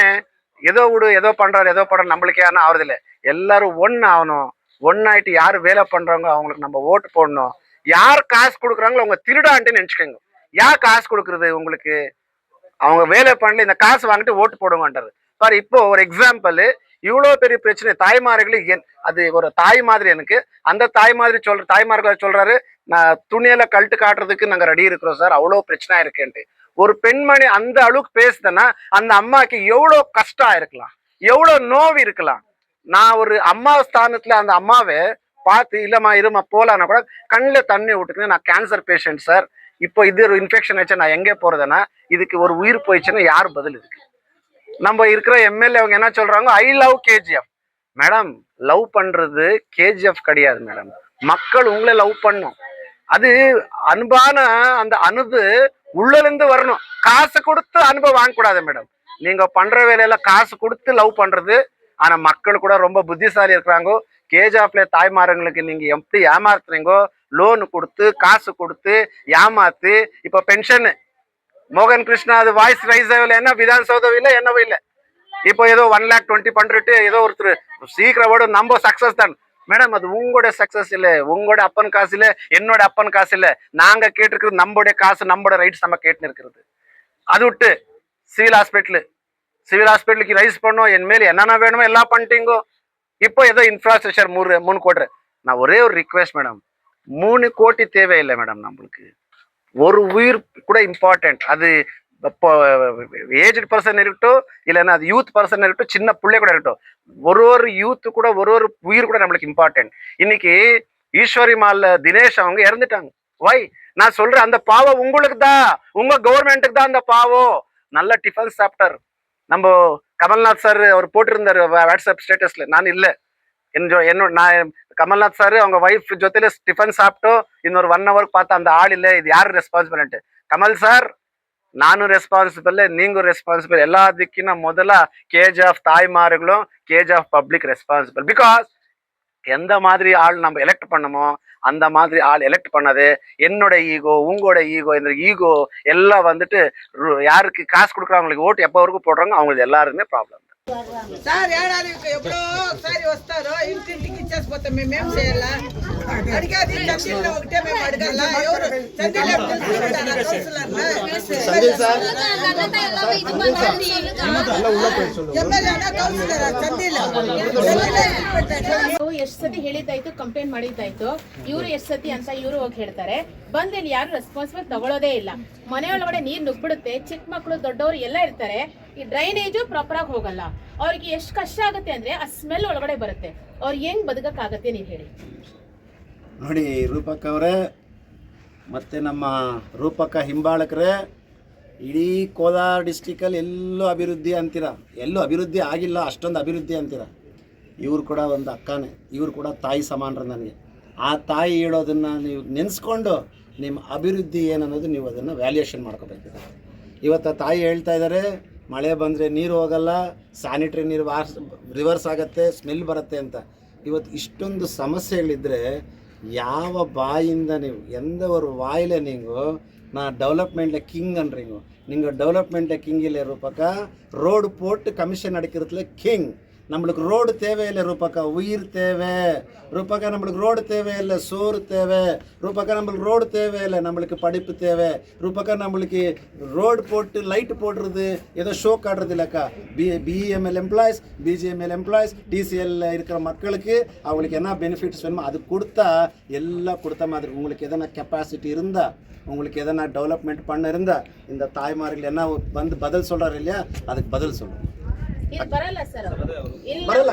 ஏதோ பண்றாரு நம்மளுக்கு யாரும் ஆகுறது இல்லை. எல்லாரும் ஒன்னு ஆகணும். ஒன்னாயிட்டு யாரு வேலை பண்றாங்க அவங்களுக்கு நம்ம ஓட்டு போடணும். யார் காசு கொடுக்குறாங்களோ அவங்க திருடான்ட்டு நினைச்சுக்கோங்க. யார் காசு கொடுக்குறது உங்களுக்கு? அவங்க வேலை பண்ணல, இந்த காசு வாங்கிட்டு ஓட்டு போடுவான்றாரு பாரு. இப்போ ஒரு எக்ஸாம்பிள், இவ்வளோ பெரிய பிரச்சனை தாய்மார்களுக்கு, அது ஒரு தாய் மாதிரி எனக்கு, அந்த தாய்மார்களை சொல்றாரு நான் துணியில கழட்டு காட்டுறதுக்கு நாங்க ரெடி இருக்கிறோம் சார், அவ்வளோ பிரச்சனை இருக்குன்ட்டு. ஒரு பெண்மணி அந்த அளவுக்கு பேசுதுன்னா அந்த அம்மாக்கு எவ்வளோ கஷ்டம் இருக்கலாம், எவ்வளோ நோவு இருக்கலாம். நான் ஒரு அம்மா ஸ்தானத்துல அந்த அம்மாவை பார்த்து இல்லம்மா இருமா போலான்னா கூட கண்ணில் தண்ணி விட்டுக்குன்னு, நான் கேன்சர் பேஷண்ட் சார், இப்போ இது ஒரு இன்ஃபெக்ஷன் ஆச்சு, நான் எங்கே போறதுன்னா இதுக்கு ஒரு உயிர் போயிடுச்சுன்னா யார் பதில் இருக்கு? நம்ம இருக்கிற MLA அவங்க என்ன சொல்றாங்க, I love KGF. Madam love பண்றது கேஜிஎஃப் கிடையாது மேடம். மக்கள் உங்களை லவ் பண்ணும். அது அன்பான அந்த அன்பு உள்ளிருந்து வரணும். காசு கொடுத்து அன்பை வாங்கக்கூடாது மேடம். நீங்க பண்ற வேலையில காசு கொடுத்து லவ் பண்றது. ஆனா மக்கள் கூட ரொம்ப புத்திசாலி இருக்கிறாங்க. கேஜிஎஃப்ல தாய்மார்களுக்கு நீங்க எப்படி ஏமாத்துறீங்கோ, லோன் கொடுத்து காசு கொடுத்து ஏமாத்து. இப்ப பென்ஷன் மோகன் கிருஷ்ணா அது வாய்ஸ் ரைஸ் ஆகல, என்ன விதானசௌதம் இல்லை என்னவோ இல்லை. இப்போ ஏதோ 1,20,000 பண்ணிட்டு ஏதோ ஒருத்தர் சீக்கிரம் ஓட நம்ம சக்சஸ் தான் மேடம். அது உங்களோட சக்சஸ் இல்லை, உங்களோட அப்பன் காசு இல்லை, என்னோட அப்பன் காசு இல்லை. நாங்க கேட்டிருக்கிறது நம்மளுடைய காசு, நம்மளோட ரைட்ஸ் நம்ம கேட்டுன்னு இருக்கிறது. அது விட்டு சிவில் ஹாஸ்பிட்டலுக்கு ரைஸ் பண்ணோம், என் மேல என்னென்ன வேணுமோ எல்லாம் பண்ணிட்டீங்கோ. இப்போ ஏதோ இன்ஃப்ராஸ்ட்ரக்சர் 3 கோடி. நான் ஒரே ஒரு ரிக்வெஸ்ட் மேடம், 3 கோடி தேவையில்லை மேடம். நம்மளுக்கு ஒரு உயிர் கூட இம்பார்ட்டன்ட். அது இப்போ ஏஜ்டு பர்சன் இருக்கட்டும், இல்லைன்னா அது யூத் பர்சன் இருக்கட்டும், சின்ன பிள்ளை கூட இருக்கட்டும், ஒரு யூத்து கூட ஒரு உயிர் கூட நம்மளுக்கு இம்பார்ட்டன்ட். இன்னைக்கு ஈஸ்வரி மால்ல தினேஷ் அவங்க இறந்துட்டாங்க. வை நான் சொல்றேன், அந்த பாவம் உங்களுக்கு தான், உங்க கவர்மெண்ட்டுக்கு தான் அந்த பாவம். நல்ல டிஃபன் சாப்பிட்டார் நம்ம கமல்நாத் சார். அவர் போட்டிருந்தாரு வாட்ஸ்அப் ஸ்டேட்டஸ்ல, நான் இல்லை நான் கமல்நாத் சார் அவங்க வைஃப் ஜೊತೆಲೆ டிஃபன் சாப்பிட்டோ இன்னொரு 1 hour பார்த்தா அந்த ஆள் இல்லை. இது யாರು ರೆಸ್ಪಾನ್ಸಿಬಲ್? ಕಮಲ್ ಸರ್, ನಾನು ರೆಸ್ಪಾನ್ಸಿಬಲ್, ನೀವು ರೆಸ್ಪಾನ್ಸಿಬಲ್. ಎಲ್ಲದಕ್ಕಿಂತ ಮೊದಲ KGF தாய்மார்களும் KGF பப்ளிக் ரெஸ்பான்சிபிள். பிகாஸ் எந்த மாதிரி ஆள் நம்ம எலெக்ட் பண்ணமோ அந்த மாதிரி ஆள் எலெக்ட் பண்ணது. என்னோட ஈகோ, உங்களோட ஈகோ, இந்த ஈகோ எல்லாம் வந்துட்டு யாருக்கு కాసు கொடுக்குறவங்களுக்கு ఓటు எப்போ వరకు போடுறாங்க அவங்களுக்கு எல்லாருமே ప్రాబ్లం. సార్ ఏడాదికి ఎప్పుడో ఒకసారి వస్తారు, ఇంటింటికి ఇచ్చేసిపోతాం. మేమేం చేయాలా? అడిగేది చందీల్లో ఒకటే మేము అడగాల. ఎవరు చందీలో ఎమ్మెల్యేనా కౌన్సిలరా? చందీలో ಎಷ್ಟು ಸತಿ ಹೇಳಿದ್ದಾಯ್ತು, ಕಂಪ್ಲೇಂಟ್ ಮಾಡಿದ್ದಾಯ್ತು. ಇವರು ಎಷ್ಟು ಸತಿ ಅಂತ ಇವರು ಹೋಗಿ ಹೇಳ್ತಾರೆ. ಬಂದು ಇಲ್ಲಿ ಯಾರು ರೆಸ್ಪಾನ್ಸಿಬಲ್ ತಗೊಳ್ಳೋದೇ ಇಲ್ಲ. ಮನೆಯೊಳಗಡೆ ನೀರು ನುಗ್ಬಿಡುತ್ತೆ, ಚಿಕ್ಕ ಮಕ್ಕಳು ದೊಡ್ಡವರು ಎಲ್ಲ ಇರ್ತಾರೆ. ಈ ಡ್ರೈನೇಜು ಪ್ರಾಪರ್ ಆಗಿ ಹೋಗಲ್ಲ. ಅವ್ರಿಗೆ ಎಷ್ಟು ಕಷ್ಟ ಆಗುತ್ತೆ ಅಂದ್ರೆ ಆ ಸ್ಮೆಲ್ ಒಳಗಡೆ ಬರುತ್ತೆ. ಅವ್ರು ಹೆಂಗ್ ಬದುಕಕ್ಕಾಗತ್ತೆ ನೀವು ಹೇಳಿ. ನೋಡಿ ರೂಪಕ್ ಅವರೇ ಮತ್ತು ನಮ್ಮ ರೂಪಕ ಹಿಂಬಾಳಕರೇ, ಇಡೀ ಕೋಲಾರ ಡಿಸ್ಟಿಕಲ್ಲಿ ಎಲ್ಲೂ ಅಭಿವೃದ್ಧಿ ಅಂತೀರ, ಎಲ್ಲೂ ಅಭಿವೃದ್ಧಿ ಆಗಿಲ್ಲ, ಅಷ್ಟೊಂದು ಅಭಿವೃದ್ಧಿ ಅಂತೀರ. ಇವರು ಕೂಡ ಒಂದು ಅಕ್ಕನೇ, ಇವರು ಕೂಡ ತಾಯಿ ಸಮಾನರು ನನಗೆ. ಆ ತಾಯಿ ಹೇಳೋದನ್ನು ನೀವು ನೆನೆಸ್ಕೊಂಡು ನಿಮ್ಮ ಅಭಿವೃದ್ಧಿ ಏನನ್ನೋದು ನೀವು ಅದನ್ನು ವ್ಯಾಲ್ಯೂಯೇಷನ್ ಮಾಡ್ಕೋಬೇಕಿದೆ. ಇವತ್ತು ತಾಯಿ ಹೇಳ್ತಾ ಇದ್ದಾರೆ, ಮಳೆ ಬಂದರೆ ನೀರು ಹೋಗಲ್ಲ, ಸ್ಯಾನಿಟ್ರಿ ನೀರು ರಿವರ್ಸ್ ಆಗುತ್ತೆ, ಸ್ಮೆಲ್ ಬರುತ್ತೆ ಅಂತ. ಇವತ್ತು ಇಷ್ಟೊಂದು ಸಮಸ್ಯೆಗಳಿದ್ದರೆ ಯಾವ ಬಾಯಿಂದ ನೀವು ಎಂದ ஒரு வாயில நீங்கள் நான் டெவலப்மெண்ட்டில் கிங்ன்றீங்க. நீங்கள் டெவலப்மெண்ட்டில் கிங் இல்லை ரூபக்கா. ரோடு போட்டு கமிஷன் அடிக்கிறதுல கிங். நம்மளுக்கு ரோடு தேவையில்லை ரூபக்கா, உயிர் தேவை ரூபக்கா. நம்மளுக்கு ரோடு தேவையில்லை, சோறு தேவை ரூபக்கா. நம்மளுக்கு ரோடு தேவையில்லை, நம்மளுக்கு படிப்பு தேவை ரூபக்கா. நம்மளுக்கு ரோடு போட்டு லைட்டு போடுறது ஏதோ ஷோ காட்டுறது இல்லைக்கா. BEML employees, BGML employees, TCL இருக்கிற மக்களுக்கு அவங்களுக்கு என்ன பெனிஃபிட்ஸ் வேணுமோ அது கொடுத்தா எல்லாம் கொடுத்த மாதிரி. உங்களுக்கு எதனா கெப்பாசிட்டி இருந்தால், உங்களுக்கு எதனா டெவலப்மெண்ட் பண்ண இருந்தால், இந்த தாய்மார்கள் என்ன வந்து பதில் சொல்கிறாரு இல்லையா, அதுக்கு பதில் சொல்லுங்கள். ಬರಲ್ಲ ಸರ್, ಬರಲ್ಲ,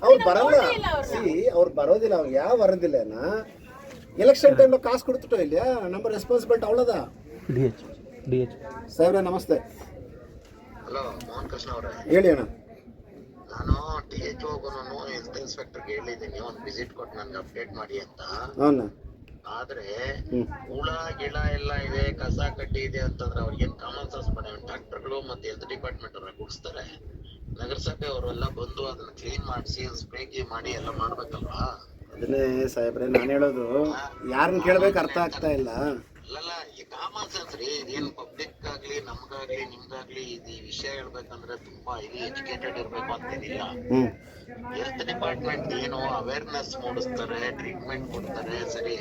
ಅವ್ರು ಬರಲ್ಲ. ಅವ್ರು ಬರೋದಿಲ್ಲ. ಅವ್ರು ಯಾವ ಬರೋದಿಲ್ಲನಾ ಎಲೆಕ್ಷನ್ ಟೈಮ್లో ಕಾಸು ಕೊಡ್ತಿಟ್ಟೋ ಇಲ್ಲ, ನಮ್ಮ ರೆಸ್ಪಾನ್ಸಿಬಿಲಿಟಿ ಅವಳದ. ಸಾಹೇಬ್ರೆ ನಮಸ್ತೆ. ಹಲೋ ಮೋಹನ್ ಕೃಷ್ಣ ಅವರೇ, ಹೇಳಿ ಅಣ್ಣ. ನಾನು DHO ಹೆಲ್ತ್ ಇನ್ಸ್ಪೆಕ್ಟರ್ಗೆ ಹೇಳಿದ್ದೀನಿ ಒಂದು ವಿಸಿಟ್ ಕೊಟ್ಟು ನನಗೆ ಅಪ್ಡೇಟ್ ಮಾಡಿ ಅಂತ. ಅವನ್ನ ಆದ್ರೆ ಹುಳ ಗಿಳ ಎಲ್ಲ ಇದೆ, ಕಸ ಕಡ್ಡಿ ಇದೆ ಅಂತಂದ್ರೆ ಅವ್ರಿಗೇನ್ ಕಾಮನ್ ಸೆನ್ಸ್ ಮಾಡಿ ಡಾಕ್ಟರ್ಗಳು ಮತ್ತೆ ಹೆಲ್ತ್ ಡಿಪಾರ್ಟ್ಮೆಂಟ್ ಅವ್ರನ್ನ ಗುಡಿಸ್ತಾರೆ. ನಗರಸಭೆ ಅವರೆಲ್ಲ ಬಂದು ಅದನ್ನ ಕ್ಲೀನ್ ಮಾಡಿಸಿ ಸ್ಪ್ರೇ ಮಾಡಿ ಎಲ್ಲ ಮಾಡ್ಬೇಕಲ್ವಾ? ಅದನ್ನೇ ಸಾಹೇಬ್ರೆ ನಾನು ಹೇಳೋದು, ಯಾರನ್ನ ಕೇಳ್ಬೇಕು ಅರ್ಥ ಆಗ್ತಾ ಇಲ್ಲ. ಅಲ್ಲಲ್ಲ, ಈ ಕಾಮನ್ ಸೆನ್ಸ್ ರೀ. ಇದೇನು ಪಬ್ಲಿಕ್ ಆಗ್ಲಿ ನಮ್ಗಾಗ್ಲಿ ನಿಮ್ಗಾಗ್ಲಿ ಇದು ಈ ವಿಷಯ ಹೇಳ್ಬೇಕಂದ್ರೆ ತುಂಬಾ ಇಲ್ಲಿ ಎಜುಕೇಟೆಡ್ ಇರ್ಬೇಕು ಅಂತೇನಿಲ್ಲ. ಹೆಲ್ತ್ ಡಿಪಾರ್ಟ್ಮೆಂಟ್ ಏನು ಅವೇರ್ನೆಸ್ ಮೂಡಿಸ್ತಾರೆ, ಟ್ರೀಟ್ಮೆಂಟ್ ಕೊಡ್ತಾರೆ, ಸರಿ.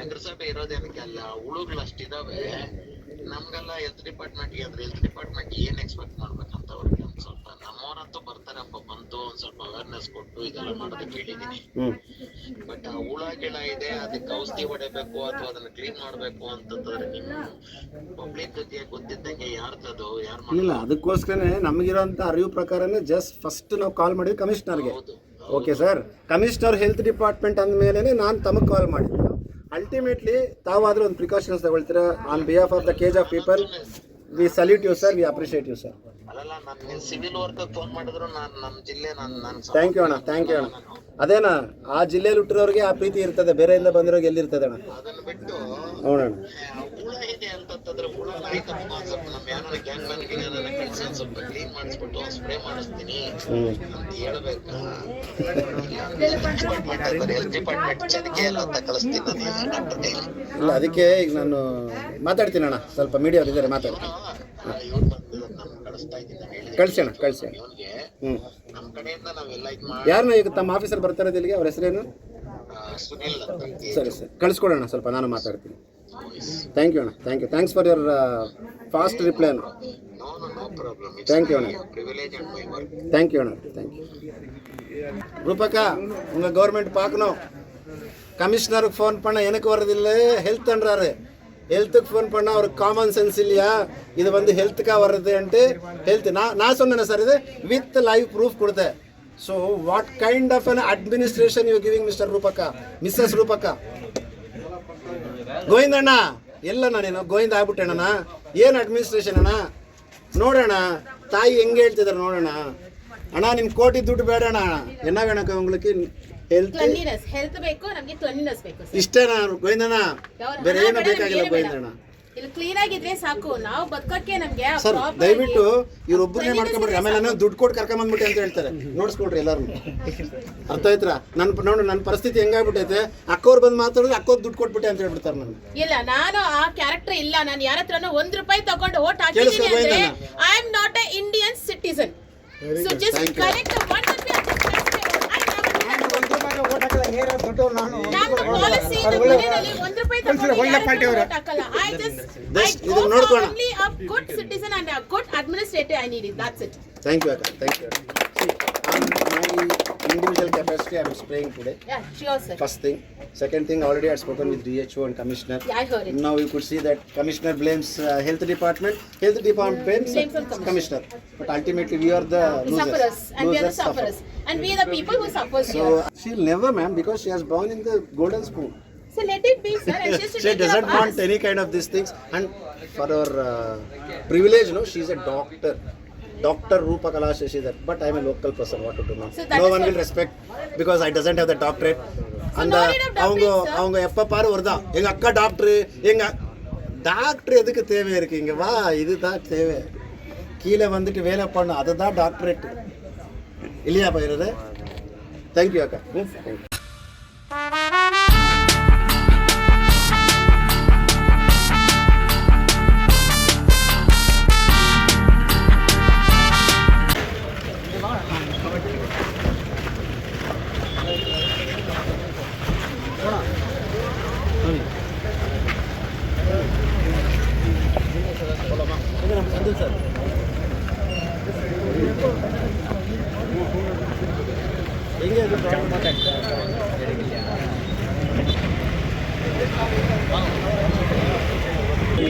ನಗರಸಭೆ ಇರೋದೇನಕ್ಕೆ ಅಲ್ಲ, ಹುಳುಗಳು ಅಷ್ಟಿದಾವೆ. ನಮ್ಗೆಲ್ಲ ಹೆಲ್ತ್ ಡಿಪಾರ್ಟ್ಮೆಂಟ್ಗೆ ಅಂದ್ರೆ ಹೆಲ್ತ್ ಡಿಪಾರ್ಟ್ಮೆಂಟ್ ಏನ್ ಎಕ್ಸ್ಪೆಕ್ಟ್ ಮಾಡ್ಬೇಕಂತ ಅವ್ರಿಗೆ ಒಂದ್ ಸ್ವಲ್ಪ ನಮ್ಮವರಂತೂ ಬರ್ತಾರಪ್ಪ, ಬಂದು ಒಂದ್ ಸ್ವಲ್ಪ ಅವೇರ್ನೆಸ್ ಕೊಟ್ಟು ಇದೆಲ್ಲ ಮಾಡೋದಕ್ಕೆ ಹೇಳಿದೀನಿ. ಬಟ್ ಆ ಹುಳ ಗಿಳ ಇದೆ, ಅದಕ್ಕೆ ಔಷಧಿ ಹೊಡಿಬೇಕು ಅಥವಾ ಅದನ್ನ ಕ್ಲೀನ್ ಮಾಡ್ಬೇಕು ಅಂತಂದ್ರೆ ನಿಮ್ ಪಬ್ಲಿಕ್ ಗೊತ್ತಿದ್ದಂಗೆ ಯಾರ್ದದು ಯಾರು ಇಲ್ಲ. ಅದಕ್ಕೋಸ್ಕರನೇ ನಮಗಿರೋಂಥ ಅರಿವು ಪ್ರಕಾರನೇ ಜಸ್ಟ್ ಫಸ್ಟ್ ನಾವು ಕಾಲ್ ಮಾಡಿದ್ವಿ ಕಮಿಷನರ್ಗೆ. Okay sir, commissioner health department ಅಂದಮೇಲೆ ನಾನು ತಮಗೆ ಕಾಲ್ ಮಾಡಿದ್ದೆ. ಅಲ್ಟಿಮೇಟ್ಲಿ ತಾವಾದರೂ ಒಂದು ಪ್ರಿಕಾಷನ್ಸ್ ತಗೊಳ್ತೀರಾ. On behalf of the KGF people, we salute you sir, we appreciate you sir. ಅಲ್ಲಲ್ಲ ನಾನು ಸಿವಿಲ್ ವರ್ಕ್ ಫೋನ್ ಮಾಡಿದ್ರು ನಮ್ಮ ಜಿಲ್ಲೆ ನಾನು ಥ್ಯಾಂಕ್ ಯು ಅಣ್ಣ, ಥ್ಯಾಂಕ್ ಯು ಅಣ್ಣ. ಅದೇನಾ ಆ ಜಿಲ್ಲೆಯಲ್ಲಿ ಹುಟ್ಟಿರೋರಿಗೆ ಆ ಪ್ರೀತಿ ಇರ್ತದೆ, ಬೇರೆಯಿಂದ ಬಂದಿರೋರಿಗೆ ಎಲ್ಲಿರ್ತದೆ ಅಣ್ಣ? ಅದನ್ನ ಬಿಟ್ಟು ನೋಡೋಣ. ಹುಳ ಇದೆ ಅಂತಂದ್ರೆ ಹುಳ ಆಯ್ತಪ್ಪ ಸ್ವಲ್ಪ ನಮ್ಮ ಯಾರು ಗ್ಯಾಂಗ್ ಮ್ಯಾನ್ ಕಳ್ಸಿ ಸ್ವಲ್ಪ ಕ್ಲೀನ್ ಮಾಡಿಸ್ಬಿಟ್ಟು ಸ್ಪ್ರೇ ಮಾಡಿಸ್ತೀನಿ ಅಂತ ಹೇಳ್ಬೇಕಾ? ಹೆಲ್ತ್ ಡಿಪಾರ್ಟ್ಮೆಂಟ್ ಚದಕ್ಕೆ ಎಲ್ಲ ಅಂತ ಕಳಿಸ್ತೀನಿ ನಾನು ಡಾಕ್ಟರ್ ಕೈಲಿ. ಇಲ್ಲ ಅದಕ್ಕೆ ಈಗ ನಾನು ಮಾತಾಡ್ತೀನಿ ಅಣ್ಣ, ಸ್ವಲ್ಪ ಮೀಡಿಯಾ ಅವ್ರು ಇದ್ದಾರೆ, ಮಾತಾಡ್ತೀನಿ. ಇವ್ರು ಬಂದು ನಮ್ಗೆ ಕಳಿಸ್ತಾ ಇದ್ದೀನಿ ಕಳಿಸಿ ಅಣ್ಣ, ಕಳಿಸಿ ಅಣ್ಣ. ಇವನ್ಗೆ ಹ್ಞೂ ನಮ್ಮ ಕಡೆಯಿಂದ ನಾವೆಲ್ಲ ಇದು ಮಾಡಿ ಯಾರನ್ನ ಈಗ ತಮ್ಮ ಆಫೀಸರ್ ಬರ್ತಾರೆ ಇಲ್ಲಿಗೆ, ಅವ್ರ ಹೆಸರೇನು? ಸುನಿಲ್ ಅಂತ ಸರಿ ಸರಿ, ಕಳಿಸ್ಕೊಡೋಣ, ಸ್ವಲ್ಪ ನಾನು ಮಾತಾಡ್ತೀನಿ. ಥ್ಯಾಂಕ್ ಯು ಅಣ್ಣ, thank you, thanks for your fast reply ಅಣ್ಣ. No problem. It's Thank you, my Anna. privilege and my work. Thank you, Anna. Thank you. ரூபக்கா உங்கள் கவர்மெண்ட் பார்க்கணும். கமிஷனருக்கு ஃபோன் பண்ண எனக்கு வர்றதில்லை, ஹெல்த்ன்றாரு. ஹெல்த்துக்கு ஃபோன் பண்ணால் அவருக்கு காமன் சென்ஸ் இல்லையா, இது வந்து ஹெல்த்துக்காக வர்றதுன்ட்டு ஹெல்த் நான் சொன்னேன் சார், இது வித் லைவ் ப்ரூஃப் கொடுத்தேன். So what kind of an administration you giving mister Roopakka, missus Roopakka? Govindanna ಎಲ್ಲಣ್ಣ ನೀನು ಗೋವಿಂದ ಆಗ್ಬಿಟ್ಟೆಣ್ಣ, ಏನು ಅಡ್ಮಿನಿಸ್ಟ್ರೇಷನ್ ಅಣ್ಣ? ನೋಡೋಣ ತಾಯಿ ಹೆಂಗೆ ಹೇಳ್ತಿದ್ದಾರೆ ನೋಡೋಣ. ಅಣ್ಣ ನಿಮ್ ಕೋಟಿ ದುಡ್ಡು ಬೇಡ ಅಣ್ಣ, ಎನ್ನ ವೇಣಕ உங்களுக்கு ಹೆಲ್ತ್ ಹೆಲ್ತ್ ಬೇಕು, ನಮಗೆ ಕ್ಲೀನ್ನೆಸ್ ಬೇಕು. ಇಷ್ಟೇನಾ ಗೋವಿಂದಣ್ಣ? ಬೇರೆ ಏನು ಬೇಕಾಗಿಲ್ಲ ಗೋವಿಂದಣ್ಣ. ಇಲ್ಲಿ ಕ್ಲೀನ್ ಆಗಿದ್ರೆ ಸಾಕು, ನಾವು ಬದುಕಕ್ಕೆ ನಮ್ಗೆ ಸರ್ ದಯವಿಟ್ಟು ಇವ್ರೊಬ್ಬರನ್ನೇ ಮಾಡ್ಕೊಂಡ್ಬಿಡ್ರಿ, ಆಮೇಲೆ ನಾನು ದುಡ್ಡು ಕೊಟ್ಟು ಕರ್ಕೊಂಬಂದ್ಬಿಟ್ಟೆ ಅಂತ ಹೇಳ್ತಾರೆ. ನೋಡ್ಸ್ಕೊಡ್ರಿ ಎಲ್ಲಾರು, ಅರ್ಥ ಆಯ್ತಾ? ನನ್ನ ಪರಿಸ್ಥಿತಿ ಹೆಂಗಾಗ್ಬಿಟ್ಟೈತೆ, ಅಕ್ಕವ್ರು ಬಂದು ಮಾತಾಡಿದ್ರೆ ಅಕ್ಕವ್ರು ದುಡ್ಡು ಕೊಟ್ಬಿಟ್ಟೆ ಅಂತ ಹೇಳ್ಬಿಡ್ತಾರೆ. ನಾನು ಇಲ್ಲ, ನಾನು ಆ ಕ್ಯಾರೆಕ್ಟರ್ ಇಲ್ಲ. ನಾನು ಯಾರ ಹತ್ರನೂ ₹1 ತಗೊಂಡು ಓಟ್ ಹಾಕಿದ್ದೀನಿ ಅಂದ್ರೆ I am not a Indian citizen. So just correct what are we policy ಮನೆಯಲ್ಲಿ ₹1 ತಗೊಂಡು ಓಟ್ ಹಾಕಲ್ಲ. I just only a good citizen and a good administrator I need it. That's it. Thank you, Akka. Thank you. See, on my individual capacity, I am spraying today. Yeah, sure, sir. First thing. Second thing, already I had spoken with DHO and Commissioner. Yeah, I heard it. Now you could see that Commissioner blames Health Department blames Commissioner. But ultimately we are the losers. Sufferers, and we are the sufferers. And we are the people who suffers So here. she'll never, ma'am, because she has born in the golden spoon. So let it be, sir. And she She doesn't want any kind of these things. And for our privilege, no, she is a doctor. Dr. Rupa Kalash is that, but I am a local person. What to do now? So that No is one what- will respect because I doesn't have the doctorate. And no need of doctorate, sir. அவங்க எப்ப பாரு வருதா எங்க அக்கா doctor, எங்க doctor எதுக்கு தேவை இருக்கு இங்க வா, இதுதான் தேவை. கீழே வந்துட்டு வேலை பண்ண அதுதான் டாக்டரேட் இல்லையா பயிரது? தேங்க்யூ அக்கா. தேங்க்யூ.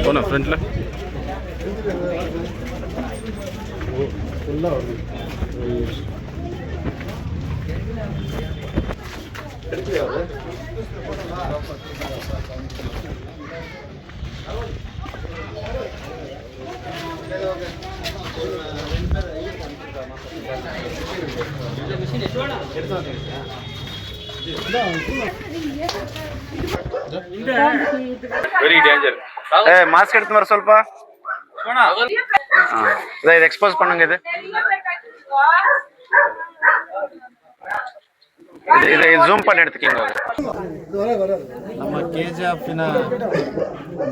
போனா ஃப்ரண்ட்ல ವೆರಿ ಡೇಂಜರ್. ಮಾಸ್ಕ್ எடுத்து வர ಸ್ವಲ್ಪ. இது எக்ஸ்போஸ் பண்ணுங்க. இது ஜூம் பண்ணி எடுத்துக்கீங்க. ನಮ್ಮ ಕೆಜಿಎಫ್ನ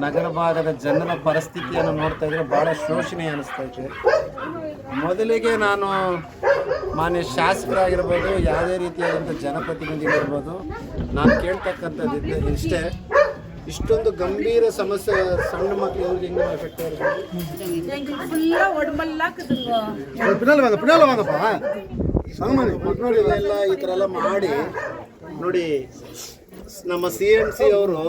ನಗರ ಭಾಗದ ಜನರ ಪರಿಸ್ಥಿತಿಯನ್ನು ನೋಡ್ತಾ ಇದ್ರೆ ಬಹಳ ಶೋಷಣೀಯ ಅನಿಸ್ತೈತೆ. ಮೊದಲಿಗೆ ನಾನು ಮಾನ್ಯ ಶಾಸಕರಾಗಿರ್ಬೋದು, ಯಾವುದೇ ರೀತಿಯಾದಂಥ ಜನಪ್ರತಿನಿಧಿಗಳಿರ್ಬೋದು, ನಾನು ಕೇಳ್ತಕ್ಕಂಥದ್ದು ಇಷ್ಟೇ, ಇಷ್ಟೊಂದು ಗಂಭೀರ ಸಮಸ್ಯೆ ಸಣ್ಣ ಮಕ್ಕಳು ಅವ್ರಿಗೆ ಹೆಂಗೆ ಎಫೆಕ್ಟ್ ಇದೆಲ್ಲ ಈ ಥರ ಎಲ್ಲ ಮಾಡಿ ನೋಡಿ. ನಮ್ಮ CMC ಅವರು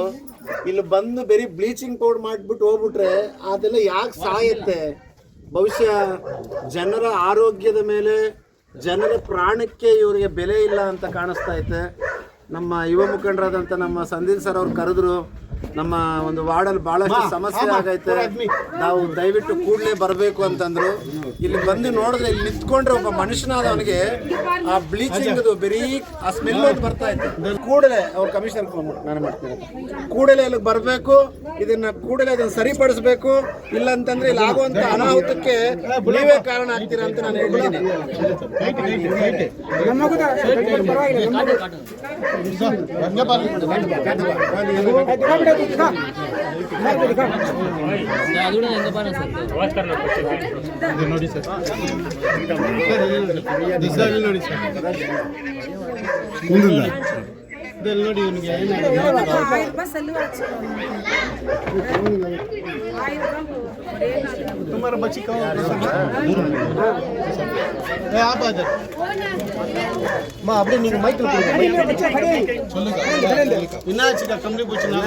ಇಲ್ಲಿ ಬಂದು ಬರೀ ಬ್ಲೀಚಿಂಗ್ ಪೌಡರ್ ಮಾಡಿಬಿಟ್ಟು ಹೋಗ್ಬಿಟ್ರೆ ಅದೆಲ್ಲ ಯಾಕೆ ಸಾಯುತ್ತೆ? ಬಹುಶಃ ಜನರ ಆರೋಗ್ಯದ ಮೇಲೆ, ಜನರ ಪ್ರಾಣಕ್ಕೆ ಇವರಿಗೆ ಬೆಲೆ ಇಲ್ಲ ಅಂತ ಕಾಣಿಸ್ತಾ ಐತೆ. ನಮ್ಮ ಯುವ ಮುಖಂಡರಾದಂಥ ನಮ್ಮ ಸಂದೀಪ್ ಸರ್ ಅವ್ರು ಕರೆದ್ರು, ನಮ್ಮ ಒಂದು ವಾರ್ಡಲ್ಲಿ ಭಾಳಷ್ಟು ಸಮಸ್ಯೆ ಆಗೈತೆ, ನಾವು ದಯವಿಟ್ಟು ಕೂಡಲೇ ಬರಬೇಕು ಅಂತಂದರು. ಇಲ್ಲಿ ಬಂದು ನೋಡಿದ್ರೆ ಇಲ್ಲಿ ನಿಂತ್ಕೊಂಡ್ರೆ ಒಬ್ಬ ಮನುಷ್ಯನಾದವನಿಗೆ ಆ ಬ್ಲೀಚಿಂಗ್ ಬರೀ ಆ ಸ್ಮೆಲ್ ಬರ್ತಾ ಇತ್ತು. ಕೂಡಲೇ ಅವ್ರ ಕಮಿಷನರ್ ನಾನು ಮಾಡ್ತೀನಿ, ಕೂಡಲೇ ಇಲ್ಲಿಗೆ ಬರಬೇಕು, ಇದನ್ನ ಕೂಡಲೇ ಅದನ್ನ ಸರಿಪಡಿಸ್ಬೇಕು. ಇಲ್ಲ ಅಂತಂದ್ರೆ ಇಲ್ಲಿ ಆಗುವಂತ ಅನಾಹುತಕ್ಕೆ ನೀವೇ ಕಾರಣ ಆಗ್ತೀರಾ ಅಂತ ನಾನು ಹೇಳ್ತೀನಿ. ನೋಡಿ ಸರ್, ನೋಡಿ ಸರ್, ನೋಡಿ ಇವನಿಗೆ तुम्हारा बच्ची का आप आ जाओ माँ अपने नहीं माइक विनाच का कमरे पूछ ना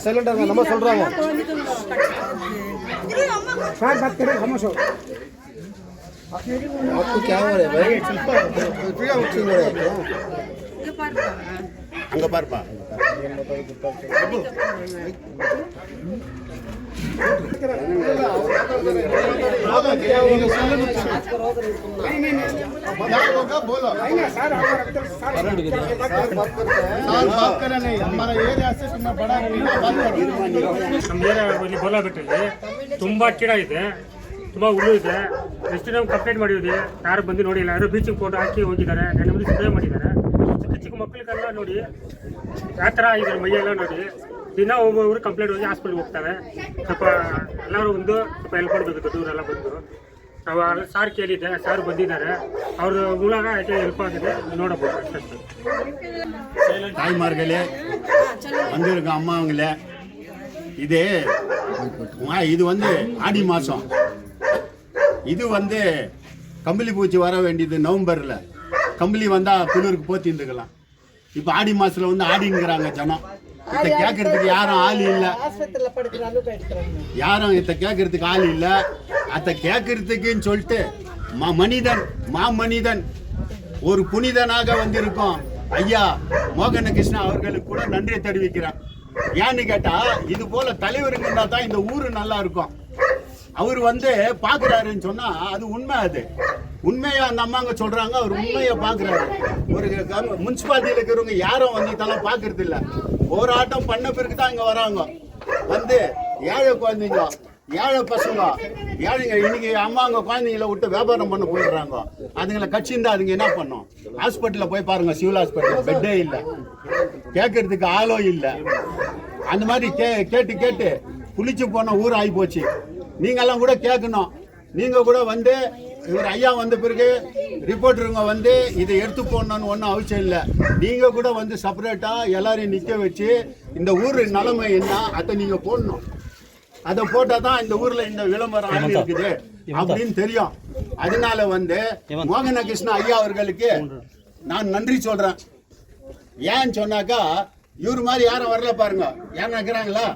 सिलेंडर का नंबर सुन रहा हूँ आपको क्या हो रहा है भाई? अंग पार्पा बोलो बात करे नहीं हमारा एरिया से तुम्हें बड़ा ನಮ್ಮ ಬೋಲಾಬೆಟ್ಟಲ್ಲಿ ತುಂಬಾ ಗಿಡ ಇದೆ, ತುಂಬ ಹುಲ್ಲು ಇದೆ. ಎಷ್ಟು ನಾವು ಕಂಪ್ಲೇಂಟ್ ಮಾಡಿದ್ವಿ, ಯಾರು ಬಂದು ನೋಡಿಲ್ಲ. ಯಾರು ಬೀಚಿಂಗ್ ಫೋಟೋ ಹಾಕಿ ಹೋಗಿದ್ದಾರೆ, 2 ಮಂದಿ ಸ್ಪ್ರೇ ಮಾಡಿದ್ದಾರೆ. ಚಿಕ್ಕ ಚಿಕ್ಕ ಮಕ್ಕಳಿಗೆಲ್ಲ ನೋಡಿ ಯಾವ ಥರ ಇದ್ದಾರೆ ಮೈಯೆಲ್ಲ ನೋಡಿ. ದಿನ ಒಬ್ಬೊಬ್ರು ಕಂಪ್ಲೇಂಟ್ ಹೋಗಿ ಹಾಸ್ಪಿಟ್ಲ್ಗೆ ಹೋಗ್ತಾರೆ. ಸ್ವಲ್ಪ ಎಲ್ಲರೂ ಒಂದು ಸ್ವಲ್ಪ ಹೆಲ್ಪ್ ಮಾಡಬೇಕು, ದೊಡ್ಡವರೆಲ್ಲ ಬಂದು. ನಾವು ಸಾರ್ ಕೇಳಿದ್ದೆ, ಸಾರ್ ಬಂದಿದ್ದಾರೆ, ಅವ್ರ ಮೂಲಕ ಯಾಕೆ ಹೆಲ್ಪ್ ಆಗಿದೆ ನೋಡಬಹುದು ಅಷ್ಟೇ. தாய்மார்களே வந்திருக்க அம்மாவங்களே, இது வந்து ஆடி மாதம். இது வந்து கம்பளி பூச்சி வர வேண்டியது நவம்பரில். கம்பளி வந்தால் குளிருக்கு போத்திருந்துக்கலாம். இப்போ ஆடி மாதத்தில் வந்து ஆடிங்கிறாங்க ஜனம். இதை கேட்கறதுக்கு யாரும் ஆள் இல்லை, யாரும் இதை கேட்கறதுக்கு ஆள் இல்லை. அதை கேட்கறதுக்குன்னு சொல்லிட்டு மாமனிதன் ஒரு புனிதனாக வந்திருக்கோம் ஐயா மோகனகிருஷ்ணா அவர்களுக்கு கூட நன்றியை தெரிவிக்கிறேன். ஏன்னு கேட்டா இது போல தலைவருங்கன்னா தான் இந்த ஊரு நல்லா இருக்கும். அவர் வந்து பாக்குறாருன்னு சொன்னா அது உண்மை. அது உண்மையா அந்த அம்மாங்க சொல்றாங்க, அவர் உண்மையை பாக்குறாரு. ஒரு முனிசிபாலிட்டியில இருக்கிறவங்க யாரும் வந்து இதெல்லாம் பாக்குறது இல்ல. போராட்டம் பண்ண பிறகு தான் இங்க வராங்க. வந்து ஏழை குழந்தைங்க, ஏழை பசங்க, ஏழைங்க இன்னைக்கு அம்மாங்க குழந்தைங்களை விட்டு வியாபாரம் பண்ண போயிடுறாங்க. அதுங்களை கட்சிந்தா அதுங்க என்ன பண்ணும்? ஹாஸ்பிட்டல்ல போய் பாருங்க, சிவில் ஹாஸ்பிட்டல் பெட்டே இல்லை, கேட்கறதுக்கு ஆளோ இல்லை. அந்த மாதிரி கேட்டு கேட்டு புளிச்சு போன ஊர் ஆகி போச்சு. நீங்கெல்லாம் கூட கேட்கணும். நீங்க கூட வந்து இவர் ஐயா வந்த பிறகு ரிப்போர்ட்டருங்க வந்து இதை எடுத்து போடணும்னு ஒன்றும் அவசியம் இல்லை. நீங்க கூட வந்து செப்பரேட்டா எல்லாரையும் நிற்க வச்சு இந்த ஊர் நிலைமை என்ன அதை நீங்க போடணும். அதை போட்டால் தான் இந்த ஊர்ல இந்த விளம்பரம் ஆகி இருக்குது அப்படின்னு தெரியும். அதனால வந்து மோகனகிருஷ்ணா ஐயா அவர்களுக்கு நான் நன்றி சொல்றேன். ஏன்னு சொன்னாக்கா இவர் மாதிரி யாரும் வரல பாருங்க. யாரும் இருக்கிறாங்களா?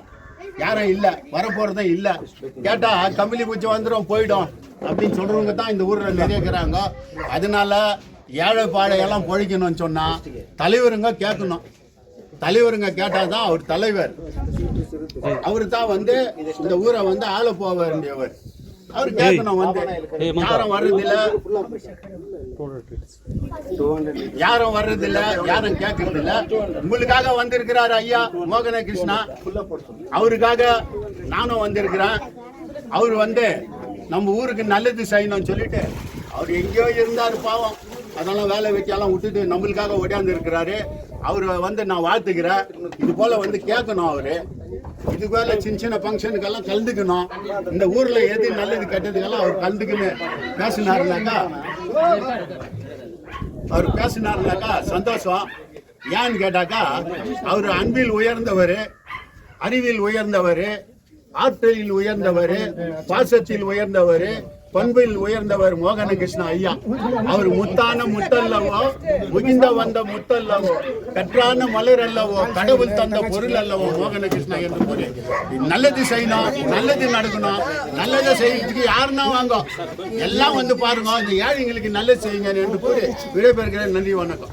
யாரும் இல்லை, வரப்போறதும் இல்லை. கேட்டா கம்பளி பூச்சி வந்துடும் போயிடும் அப்படின்னு சொல்றவங்க தான் இந்த ஊர்ல நிறைய இருக்கிறாங்க. அதனால ஏழை பாழை எல்லாம் பொழிக்கணும்னு சொன்னா தலைவருங்க கேட்கணும். தலைவருங்க கேட்டாதான் அவர் தலைவர். அவரு தான் வந்து இந்த ஊரை வந்து ஆள போக வேண்டியவர். அவர் கேட்கணும். வந்து யாரும் வர்றதில்ல, யாரும் வர்றதில்ல, யாரும் கேட்கறது இல்ல. உங்களுக்காக வந்திருக்கிறார் ஐயா மோகனகிருஷ்ணா, அவருக்காக நானும் வந்திருக்கிறேன். அவர் வந்து நம்ம ஊருக்கு நல்லது செய்யணும்னு சொல்லிட்டு அவர் எங்கேயோ இருந்தார் பாவம். அதெல்லாம் வேலை வைக்கலாம் விட்டுட்டு நம்மளுக்காக ஓடியாந்து இருக்கிறாரு. அவரை வந்து நான் வாழ்த்துக்கிறேன். இது போல வந்து கேட்கணும். அவரு இது போல சின்ன சின்ன ஃபங்க்ஷனுக்கெல்லாம் கலந்துக்கணும். இந்த ஊர்ல எது நல்லது கெட்டதுக்கெல்லாம் அவர் கலந்துக்குன்னு பேசினாருனாக்கா சந்தோஷம். ஏன்னு கேட்டாக்கா அவர் அன்பில் உயர்ந்தவர், அறிவில் உயர்ந்தவர், ஆற்றலில் உயர்ந்தவர், பாசத்தில் உயர்ந்தவர், பண்பில் உயர்ந்தவர் மோகனகிருஷ்ண ஐயா. அவர் முத்தான முத்தல்லவோ, முகிந்த வந்த முத்தல்லவோ, கற்றான மலர் அல்லவோ, கடவுள் தந்த பொருள் அல்லவோ மோகனகிருஷ்ணா என்று கூறி நல்லது செய்யணும், நல்லது நடக்கணும், நல்லதை செய்யறதுக்கு யாருன்னா வாங்க, எல்லாம் வந்து பாருங்க, இந்த ஏழைங்களுக்கு நல்லது செய்யுங்க என்று கூறி விடைபெறுகிறேன். நன்றி, வணக்கம்.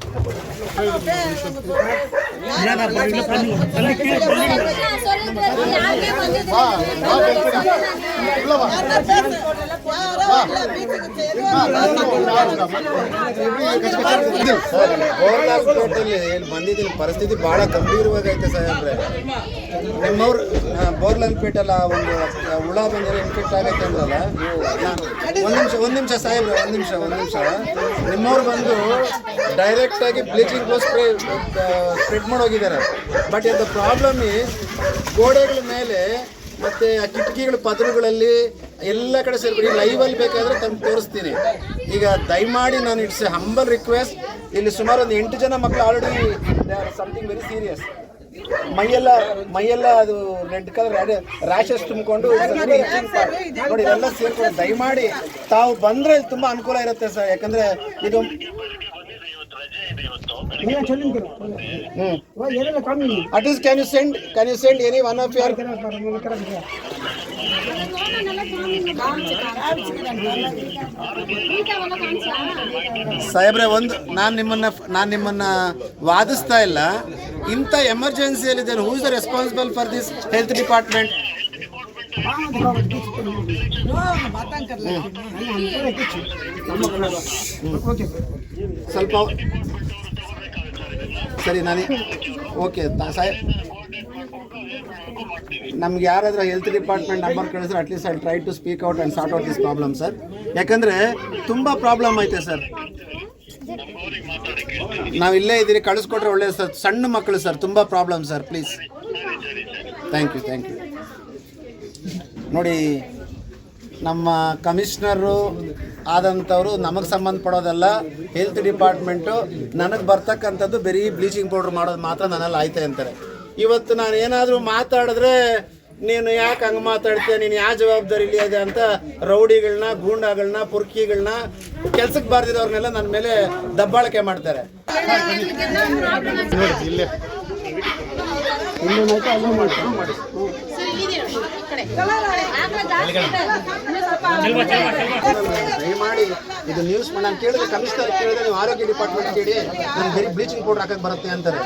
ಬೋರ್ಲಾಲ್ಪೇಟೆಯಲ್ಲಿ ಬಂದಿದ್ದೀನಿ, ಪರಿಸ್ಥಿತಿ ಬಹಳ ಗಂಭೀರವಾಗೈತೆ ಸಾಹೇಬ್ರೆ. ನಿಮ್ಮವ್ರು ಬೋರ್ಲಾಲ್ಪೇಟೆಲ್ಲ ಒಂದು ಹುಳ ಬಂದರೆ ಇನ್ಫೆಕ್ಟ್ ಆಗೈತೆ ಅಂದ್ರಲ್ಲ, ಒಂದು ನಿಮಿಷ ಸಾಹೇಬ್ರೆ, ಒಂದು ನಿಮಿಷ. ನಿಮ್ಮವ್ರು ಬಂದು ಡೈರೆಕ್ಟಾಗಿ ಬ್ಲೀಚಿಂಗ್ ಸ್ಪ್ರೆಡ್ ಮಾಡೋಗಿದ್ದಾರೆ. ಬಟ್ ದ ಪ್ರಾಬ್ಲಮ್ ಈಸ್ ಗೋಡೆಗಳ ಮೇಲೆ ಮತ್ತು ಕಿಟಕಿಗಳ ಪದರುಗಳಲ್ಲಿ ಎಲ್ಲ ಕಡೆ ಸೇರ್ಬಿಡಿ. ಲೈವಲ್ಲಿ ಬೇಕಾದರೆ ತಂದು ತೋರಿಸ್ತೀನಿ. ಈಗ ದಯಮಾಡಿ ನಾನು ಇಟ್ಸ್ ಎ ಹಂಬಲ್ ರಿಕ್ವೆಸ್ಟ್. ಇಲ್ಲಿ ಸುಮಾರು ಒಂದು 8 ಜನ ಮಕ್ಕಳು already they are something very serious. ಮೈಯೆಲ್ಲ ಅದು ರೆಡ್ ಕಲರ್ ರ್ಯಾಷಸ್ ತುಂಬಿಕೊಂಡು ನೋಡಿ, ಇದೆಲ್ಲ ಸೇರ್ಕೊಂಡು ದಯಮಾಡಿ ತಾವು ಬಂದರೆ ತುಂಬ ಅನುಕೂಲ ಇರುತ್ತೆ ಸರ್. ಯಾಕಂದರೆ ಇದು at least can you send any one of your ಸಾಹೇಬ್ರೆ, ಒಂದು ನಾನು ನಿಮ್ಮನ್ನ ವಾದಿಸ್ತಾ ಇಲ್ಲ. ಇಂಥ ಎಮರ್ಜೆನ್ಸಿಯಲ್ಲಿದೆ, who is the responsible for this health department? ಸ್ವಲ್ಪ ಸರಿ, ಓಕೆ ಸಾಹೇಬ್, ನಮ್ಗೆ ಯಾರಾದರೂ ಹೆಲ್ತ್ ಡಿಪಾರ್ಟ್ಮೆಂಟ್ ನಂಬರ್ ಕಳಿಸಿದ್ರೆ at least I try to speak out and sort out this problem sir. ಯಾಕಂದರೆ ತುಂಬ ಪ್ರಾಬ್ಲಮ್ ಐತೆ ಸರ್. ನಾವು ಇಲ್ಲೇ ಇದ್ದೀರಿ, ಕಳಿಸ್ಕೊಟ್ರೆ ಒಳ್ಳೆಯದು ಸರ್. ಸಣ್ಣ ಮಕ್ಕಳು ಸರ್, ತುಂಬ problem sir. Please, thank you. ನೋಡಿ, ನಮ್ಮ ಕಮಿಷನರು ಆದಂಥವರು ನಮಗೆ ಸಂಬಂಧಪಡೋದಲ್ಲ, ಹೆಲ್ತ್ ಡಿಪಾರ್ಟ್ಮೆಂಟು. ನನಗೆ ಬರ್ತಕ್ಕಂಥದ್ದು ಬರೀ ಬ್ಲೀಚಿಂಗ್ ಪೌಡ್ರ್ ಮಾಡೋದು ಮಾತ್ರ ನನ್ನಲ್ಲಿ ಆಯ್ತೆ ಅಂತಾರೆ. ಇವತ್ತು ನಾನು ಏನಾದರೂ ಮಾತಾಡಿದ್ರೆ ನೀನು ಯಾಕೆ ಹಂಗೆ ಮಾತಾಡ್ತೀಯ, ನೀನು ಯಾವ ಜವಾಬ್ದಾರಿ ಇಲ್ಲಿ ಇದೆ ಅಂತ ರೌಡಿಗಳನ್ನ, ಗೂಂಡಾಗಳನ್ನ, ಪುರ್ಕಿಗಳನ್ನ, ಕೆಲ್ಸಕ್ಕೆ ಬಾರ್ದಿರೋರ್ನೆಲ್ಲ ನನ್ನ ಮೇಲೆ ದಬ್ಬಾಳಿಕೆ ಮಾಡ್ತಾರೆ. ದಯಮಾಡಿ ಇದು ನ್ಯೂಸ್ ನಾನು ಕೇಳಿದ್ರೆ, ಕಮಿಷನರ್ ಕೇಳಿದ್ರೆ, ನೀವು ಆರೋಗ್ಯ ಡಿಪಾರ್ಟ್ಮೆಂಟ್ ಕೇಳಿ, ನಾನು ಬರೀ ಬ್ಲೀಚಿಂಗ್ ಪೌಡರ್ ಹಾಕಕ್ಕೆ ಬರುತ್ತೆ ಅಂತಾರೆ.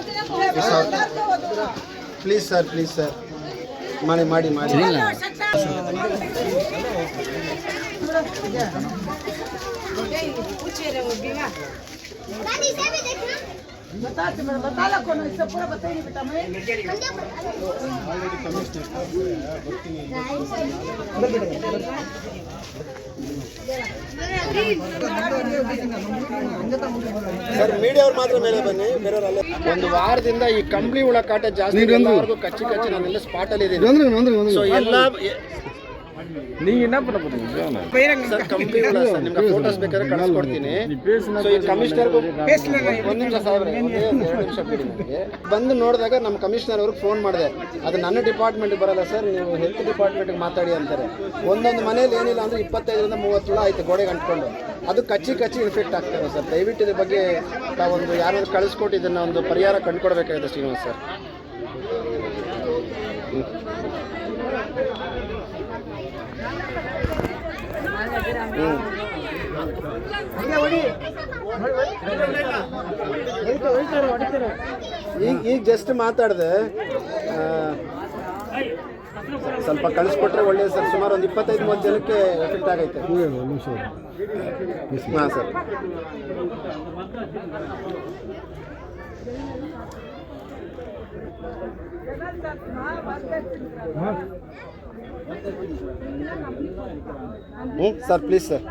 ಪ್ಲೀಸ್ ಸರ್ ಮಾಡಿ. ಸರ್, ಮೀಡಿಯಾವ್ರು ಮಾತ್ರ ಮೇಲೆ ಬನ್ನಿ, ಬೇರೆಯವರಲ್ಲ. ಒಂದು ವಾರದಿಂದ ಈ ಕಂಬಳಿ ಹುಳ ಕಾಟ ಜಾಸ್ತಿ, ಎಲ್ಲರಿಗೂ ಕಚ್ಚಿ ನಾನೆಲ್ಲ ಸ್ಪಾಟಲ್ಲಿ ಇದ್ದೀನಿ. ಸೊ ಎಲ್ಲ ಸರ್ ಕಂಪ್ನಿ ಹುಳ ಸರ್, ನಿಮ್ಗೆ ಫೋಟೋಸ್ ಬೇಕಾದ್ರೆ ಕಳಿಸ್ಕೊಡ್ತೀನಿ. ಸೊ ಈ ಕಮಿಷನರ್ಗೂ ಒಂದು ನಿಮಿಷ ಸಾಹೇಬ್ರೆ, 2 ನಿಮಿಷ ಬಿಡಿ. ನನಗೆ ಬಂದು ನೋಡಿದಾಗ ನಮ್ಮ ಕಮಿಷನರ್ ಅವ್ರಿಗೆ ಫೋನ್ ಮಾಡಿದೆ. ಅದು ನನ್ನ ಡಿಪಾರ್ಟ್ಮೆಂಟ್ಗೆ ಬರಲ್ಲ ಸರ್, ನೀವು ಹೆಲ್ತ್ ಡಿಪಾರ್ಟ್ಮೆಂಟ್ಗೆ ಮಾತಾಡಿ ಅಂತಾರೆ. ಒಂದೊಂದು ಮನೇಲಿ ಏನಿಲ್ಲ ಅಂದರೆ 25ರಿಂದ 30 ಹುಳ ಆಯ್ತು ಗೋಡೆಗೆ ಅಂಟ್ಕೊಂಡು. ಅದು ಕಚ್ಚಿ ಇನ್ಫೆಕ್ಟ್ ಆಗ್ತದೆ ಸರ್. ದಯವಿಟ್ಟು ಇದ್ರ ಬಗ್ಗೆ ತಾವೊಂದು ಯಾರಾದ್ರು ಕಳಿಸ್ಕೊಟ್ಟು ಇದನ್ನು ಒಂದು ಪರಿಹಾರ ಕಂಡುಕೊಡ್ಬೇಕಾಗಿದೆ ಶ್ರೀನಿವಾಸ್ ಸರ್. ಈಗ ಜಸ್ಟ್ ಮಾತಾಡಿದೆ, ಸ್ವಲ್ಪ ಕಳಿಸ್ಕೊಟ್ರೆ ಒಳ್ಳೆಯದು ಸರ್. ಸುಮಾರು ಒಂದು 25-30 ಜನಕ್ಕೆ ಎಫೆಕ್ಟ್ ಆಗೈತೆ. ಹಾಂ ಸರ್. Sir please sir.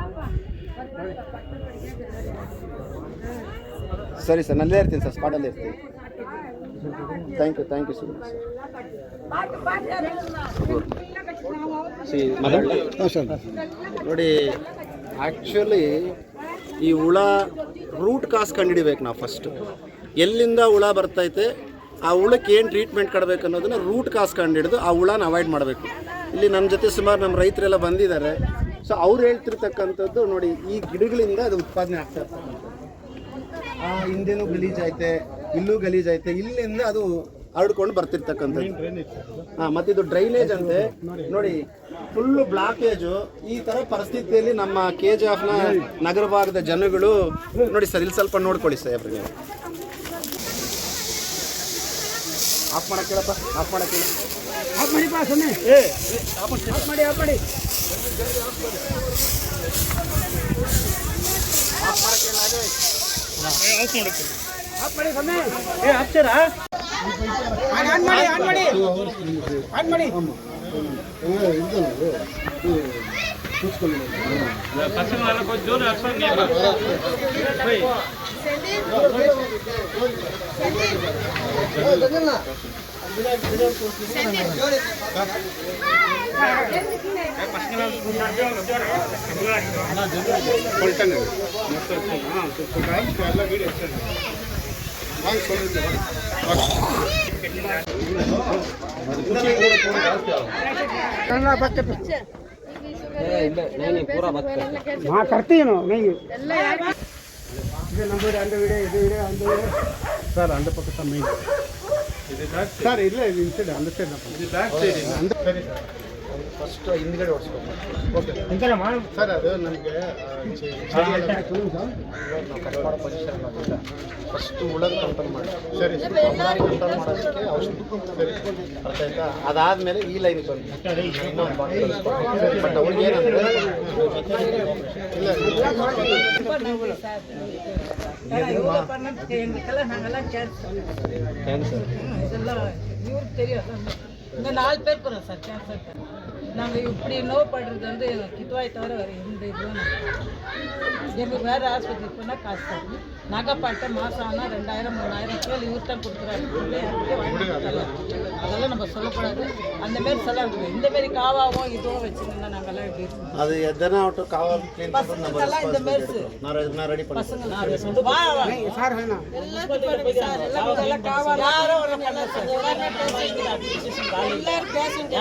ಸರಿ ಸರ್, ನಲ್ಲೇ ಇರ್ತೀನಿ ಸರ್, ಸ್ಪಾಟಲ್ಲೇ ಇರ್ತೀನಿ. Thank you sir. ನೋಡಿ, ಆ್ಯಕ್ಚುಲಿ ಈ ಹುಳ ರೂಟ್ ಕಾಸ್ ಕಂಡುಹಿಡಿಬೇಕು ನಾವು ಫಸ್ಟು. ಎಲ್ಲಿಂದ ಹುಳ ಬರ್ತೈತೆ, ಆ ಹುಳಕ್ಕೆ ಏನು ಟ್ರೀಟ್ಮೆಂಟ್ ಕೊಡಬೇಕು ಅನ್ನೋದನ್ನು ರೂಟ್ ಕಾಸ್ ಕಂಡುಹಿಡಿದು ಆ ಹುಳನ ಅವಾಯ್ಡ್ ಮಾಡಬೇಕು. ಇಲ್ಲಿ ನಮ್ಮ ಜೊತೆ ಸುಮಾರು ನಮ್ಮ ರೈತರೆಲ್ಲ ಬಂದಿದ್ದಾರೆ. ಸೊ ಅವ್ರು ಹೇಳ್ತಿರ್ತಕ್ಕಂಥದ್ದು ನೋಡಿ, ಈ ಗಿಡಗಳಿಂದ ಅದು ಉತ್ಪಾದನೆ ಆಗ್ತಾ ಇರ್ತಕ್ಕಂಥದ್ದು. ಆ ಹಿಂದೆನೂ ಗಲೀಜೈತೆ, ಇಲ್ಲೂ ಗಲೀಜೈತೆ, ಇಲ್ಲಿಂದ ಅದು ಹರಡ್ಕೊಂಡು ಬರ್ತಿರ್ತಕ್ಕಂಥದ್ದು. ಮತ್ತು ಇದು ಡ್ರೈನೇಜ್ ಅಂತೆ ನೋಡಿ, ಫುಲ್ಲು ಬ್ಲಾಕೇಜು. ಈ ಥರ ಪರಿಸ್ಥಿತಿಯಲ್ಲಿ ನಮ್ಮ KGF ನಗರ ಭಾಗದ ಜನಗಳು ನೋಡಿ ಸರ್, ಇಲ್ಲಿ ಸ್ವಲ್ಪ ನೋಡ್ಕೊಳ್ಳಿ ಸಾಹೇಬ್ರಿಗೆ. ಆಫ್ ಮಾಡಕ್ಕೇಳಪ್ಪ, ಆಫ್ ಮಾಡಕ್ಕೇಳ, ಆಫ್ ಮಾಡಿಪ್ಪ ಸೊನ್ನೆ, ಆಫ್ ಮಾಡಿ, ಆಫ್ ಮಾಡಿ, ಆಫ್ ಮಾಡಕ್ಕೇಳ, ಆಫ್ ಮಾಡಿ ಸೊನ್ನೆ, ಹಚ್ಚಾರ ಆನ್ ಮಾಡಿ, ಆನ್ ಮಾಡಿ, ಆನ್ ಮಾಡಿ. हाँ करती है ना नहीं नंबर सर अंडर पक्का समय सर ಇಲ್ಲ ಇದು ಇನ್ಸೈಡ್ ಅಂಡರ್ ಸೈಡ್ ಇದು ಬ್ಯಾಕ್ ಸೈಡ್ ಫಸ್ಟ್ ಹಿಂದ್ಗಡೆ ಓಡಿಸ್ಬೇಕು. ಓಕೆ ಸರ್ ಅದು ನನಗೆ ನಾವು ಕಟ್ ಮಾಡೋ ಪೊಸಿಷನ್ ಇಲ್ಲ. ಫಸ್ಟ್ ಉಳದ ಕಂಟ್ರೋಲ್ ಮಾಡಿ, ಸರಿ ಕಂಟ್ರೋಲ್ ಮಾಡೋದಕ್ಕೆ ಔಷಧಿ, ಸರಿ ಅರ್ಥ ಆಯ್ತಾ? ಅದಾದಮೇಲೆ ಈ ಲೈನ್ ಬಂದು ಬಟ್ ಅವ್ರಿಗೆ ಏನಂದ್ರೆ இந்த 4 பேர் போகிறோம் சார் கேன்சர். நாங்கள் இப்படி நோய்படுறது வந்து கிதுவாய் தவிர வேறு எந்த இதுவும் எங்களுக்கு வேறு ஆஸ்பத்திரி போனால் காசு தரணும். நகைப்பாட்டை மாதம் ஆனால் 2000 3000 கேள்வி இவர் தான் கொடுக்குறாரு. அதெல்லாம் நம்ம சொல்லக்கூடாது. அந்தமாரி செலவு இந்தமாரி காவாவோ இதுவோ வச்சுருந்தா நாங்கள்லாம் எப்படி இருக்கோம்? அது எதனா ஆகட்டும், காவல் பசங்கள்லாம் இந்த மாரி நான் ரெடி பண்ணி பசங்க சார் வேணாம் எல்லாம் காவல் யாரும் ஒன்றும் பண்ண சார். எல்லாரும் பேசுங்க.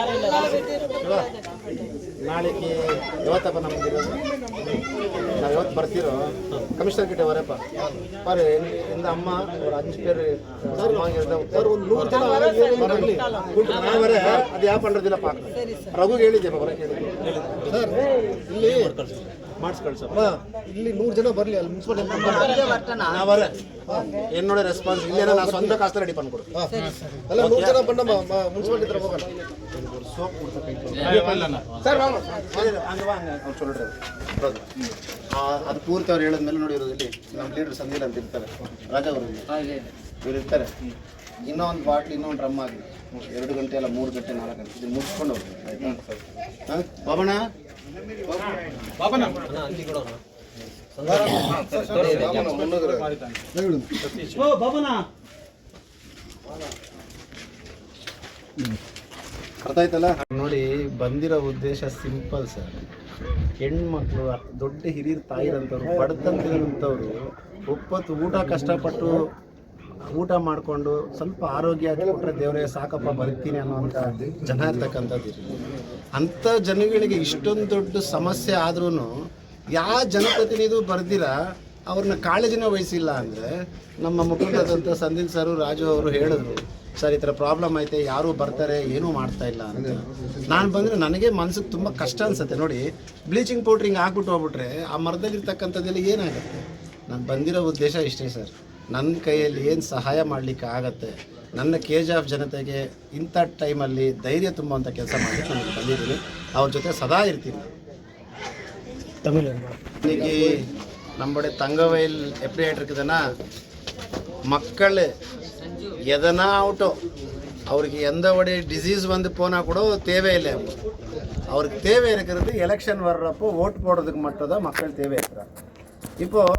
ನಾಳೆಗೆ ಯಾವತ್ತಪ್ಪ ನಮ್ಗೆ ಇರೋದು? ನಾವು ಯಾವತ್ತು ಬರ್ತಿರೋ ಕಮಿಷನರ್ ಗಿட்ட ವರಪ್ಪ பாரு இந்த அம்மா ஒரு 5 பேர் சார் ಒಂದು 100 ಜನ ಬರಲಿ ನಾನು ವರೆ ಅದು ಯಾವ ಪಂಡ್ರದಿಲ್ಲ ಪಾಕ ರಘು ಹೇಳಿದ್ದೆ ಬರಕ್ಕೆ ಹೇಳಿದ್ದೆ ಸರ್ ಇಲ್ಲಿ ಮಾಡಿಸ್ಕೊಳ್ಸಪ್ಪ ಇಲ್ಲಿ 100 ಜನ ಬರಲಿ ಅಲ್ಲಿ ಮುನ್ಸಿಪಲ್ ನಾವರ என்னோட ரெஸ்பான்ஸ் இல்லைன்னா நான் சொந்த காசுல ரெடி பண்ணி கொடுப்பேன். ಎಲ್ಲ 100 ಜನ ಬಂದ ಮುನ್ಸಿಪಲ್ ಹತ್ರ ಹೋಗಲ್ಲ. ஒரு சோப் கொடுத்து ಕೈ ಸರ್ வாங்க அங்க வாங்க ಅವ್ರು சொல்றாரு ಅದು ಪೂರ್ತಿ ಅವ್ರು ಹೇಳಿದ್ಮೇಲೆ ನೋಡಿರೋದು ಇಲ್ಲಿ ನಮ್ಮ ಲೀಡರ್ ಸಂದೀಲ್ ಅಂತ ಇರ್ತಾರೆ, ರಾಜಾ ಅವರು ಇವ್ರು ಇರ್ತಾರೆ. ಇನ್ನೊಂದು ಬಾಟ್ಲಿ ಇನ್ನೊಂದು ಡ್ರಮ್ ಆಗಲಿ 2 ಗಂಟೆ ಅಲ್ಲ 3 ಗಂಟೆ 4 ಗಂಟೆ ಇದು ಮುಗಿಸ್ಕೊಂಡು ಹೋಗ್ತೀವಿ ಆಯ್ತಾ? ಬಾಬಣ್ಣ ಬಾಬಣ್ಣ ಅರ್ಥ ಆಯ್ತಲ್ಲ? ನೋಡಿ, ಬಂದಿರೋ ಉದ್ದೇಶ ಸಿಂಪಲ್ ಸರ್. ಹೆಣ್ಮಕ್ಳು ದೊಡ್ಡ ಹಿರಿಯರು ತಾಯಿರಂಥವ್ರು ಬಡತಂತಿರೋಂಥವ್ರು ಒಪ್ಪತ್ತು ಊಟ ಕಷ್ಟಪಟ್ಟು ಊಟ ಮಾಡಿಕೊಂಡು ಸ್ವಲ್ಪ ಆರೋಗ್ಯ ಕೊಟ್ಟರೆ ದೇವರೇ ಸಾಕಪ್ಪ ಬದುಕ್ತೀನಿ ಅನ್ನೋಂಥ ಜನ ಇರ್ತಕ್ಕಂಥದ್ದು. ಅಂಥ ಜನಗಳಿಗೆ ಇಷ್ಟೊಂದು ದೊಡ್ಡ ಸಮಸ್ಯೆ ಆದ್ರೂ ಯಾವ ಜನಪ್ರತಿನಿಧಿಯೂ ಬರ್ದಿರ ಅವ್ರನ್ನ ಕಾಳಜಿನ ವಹಿಸಿಲ್ಲ ಅಂದರೆ ನಮ್ಮ ಮುಖಂಡರಾದಂಥ ಸಂದೀಲ್ ಸರು ರಾಜು ಅವರು ಹೇಳಿದ್ರು, ಸರ್ ಈ ಥರ ಪ್ರಾಬ್ಲಮ್ ಐತೆ, ಯಾರೂ ಬರ್ತಾರೆ ಏನೂ ಮಾಡ್ತಾ ಇಲ್ಲ ಅಂತ. ನಾನು ಬಂದರೆ ನನಗೆ ಮನ್ಸಿಗೆ ತುಂಬ ಕಷ್ಟ ಅನಿಸುತ್ತೆ. ನೋಡಿ, ಬ್ಲೀಚಿಂಗ್ ಪೌಡ್ರ್ ಹಿಂಗೆ ಹಾಕ್ಬಿಟ್ಟು ಹೋಗ್ಬಿಟ್ರೆ ಆ ಮರದಲ್ಲಿರ್ತಕ್ಕಂಥದ್ದೆಲ್ಲ ಏನಾಗುತ್ತೆ? ನಾನು ಬಂದಿರೋ ಉದ್ದೇಶ ಇಷ್ಟೇ ಸರ್, ನನ್ನ ಕೈಯಲ್ಲಿ ಏನು ಸಹಾಯ ಮಾಡಲಿಕ್ಕೆ ಆಗತ್ತೆ, ನನ್ನ KGF ಜನತೆಗೆ ಇಂಥ ಟೈಮಲ್ಲಿ ಧೈರ್ಯ ತುಂಬುವಂಥ ಕೆಲಸ ಮಾಡಲಿಕ್ಕೆ ನಾನು ಬಂದಿದ್ದೀನಿ. ಅವ್ರ ಜೊತೆ ಸದಾ ಇರ್ತೀನಿ. இன்னைக்கு நம்முடைய தங்கவயல் எப்படி ஆகிட்டு இருக்குதுன்னா, மக்கள் எதனா ஆகட்டும், அவருக்கு எந்த ஒரு டிசீஸ் வந்து போனால் கூட தேவையில்லை. அவருக்கு தேவை இருக்கிறது எலெக்ஷன் வர்றப்போ ஓட்டு போடுறதுக்கு மட்டும் தான் மக்கள் தேவை இருக்கிறாங்க. இப்போது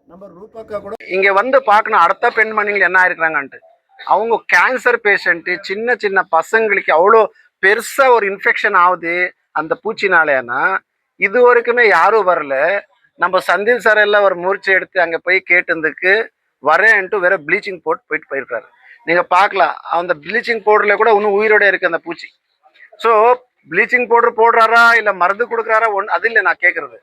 நம்ம ரூபாக்கா கூட இங்கே வந்து பார்க்கணும் அடுத்த பெண்மணிகள் என்ன இருக்கிறாங்கன்ட்டு. அவங்க கேன்சர் பேஷண்ட்டு, சின்ன சின்ன பசங்களுக்கு அவ்வளோ பெருசாக ஒரு இன்ஃபெக்ஷன் ஆகுது அந்த பூச்சினாலேன்னா இது வரைக்குமே யாரும் வரல. நம்ம சந்தீல் சார் எல்லாம் ஒரு முயற்சி எடுத்து அங்கே போய் கேட்டதுக்கு வரேன்ட்டு வேற ப்ளீச்சிங் பவுடர் போயிட்டு போயிருக்காரு. நீங்கள் பார்க்கலாம், அந்த ப்ளீச்சிங் பவுடரில் கூட இன்னும் உயிரோட இருக்குது அந்த பூச்சி. ஸோ ப்ளீச்சிங் பவுடர் போடுறாரா இல்ல மருந்து கொடுக்குறாரா அது இல்லை நான் கேட்கறது.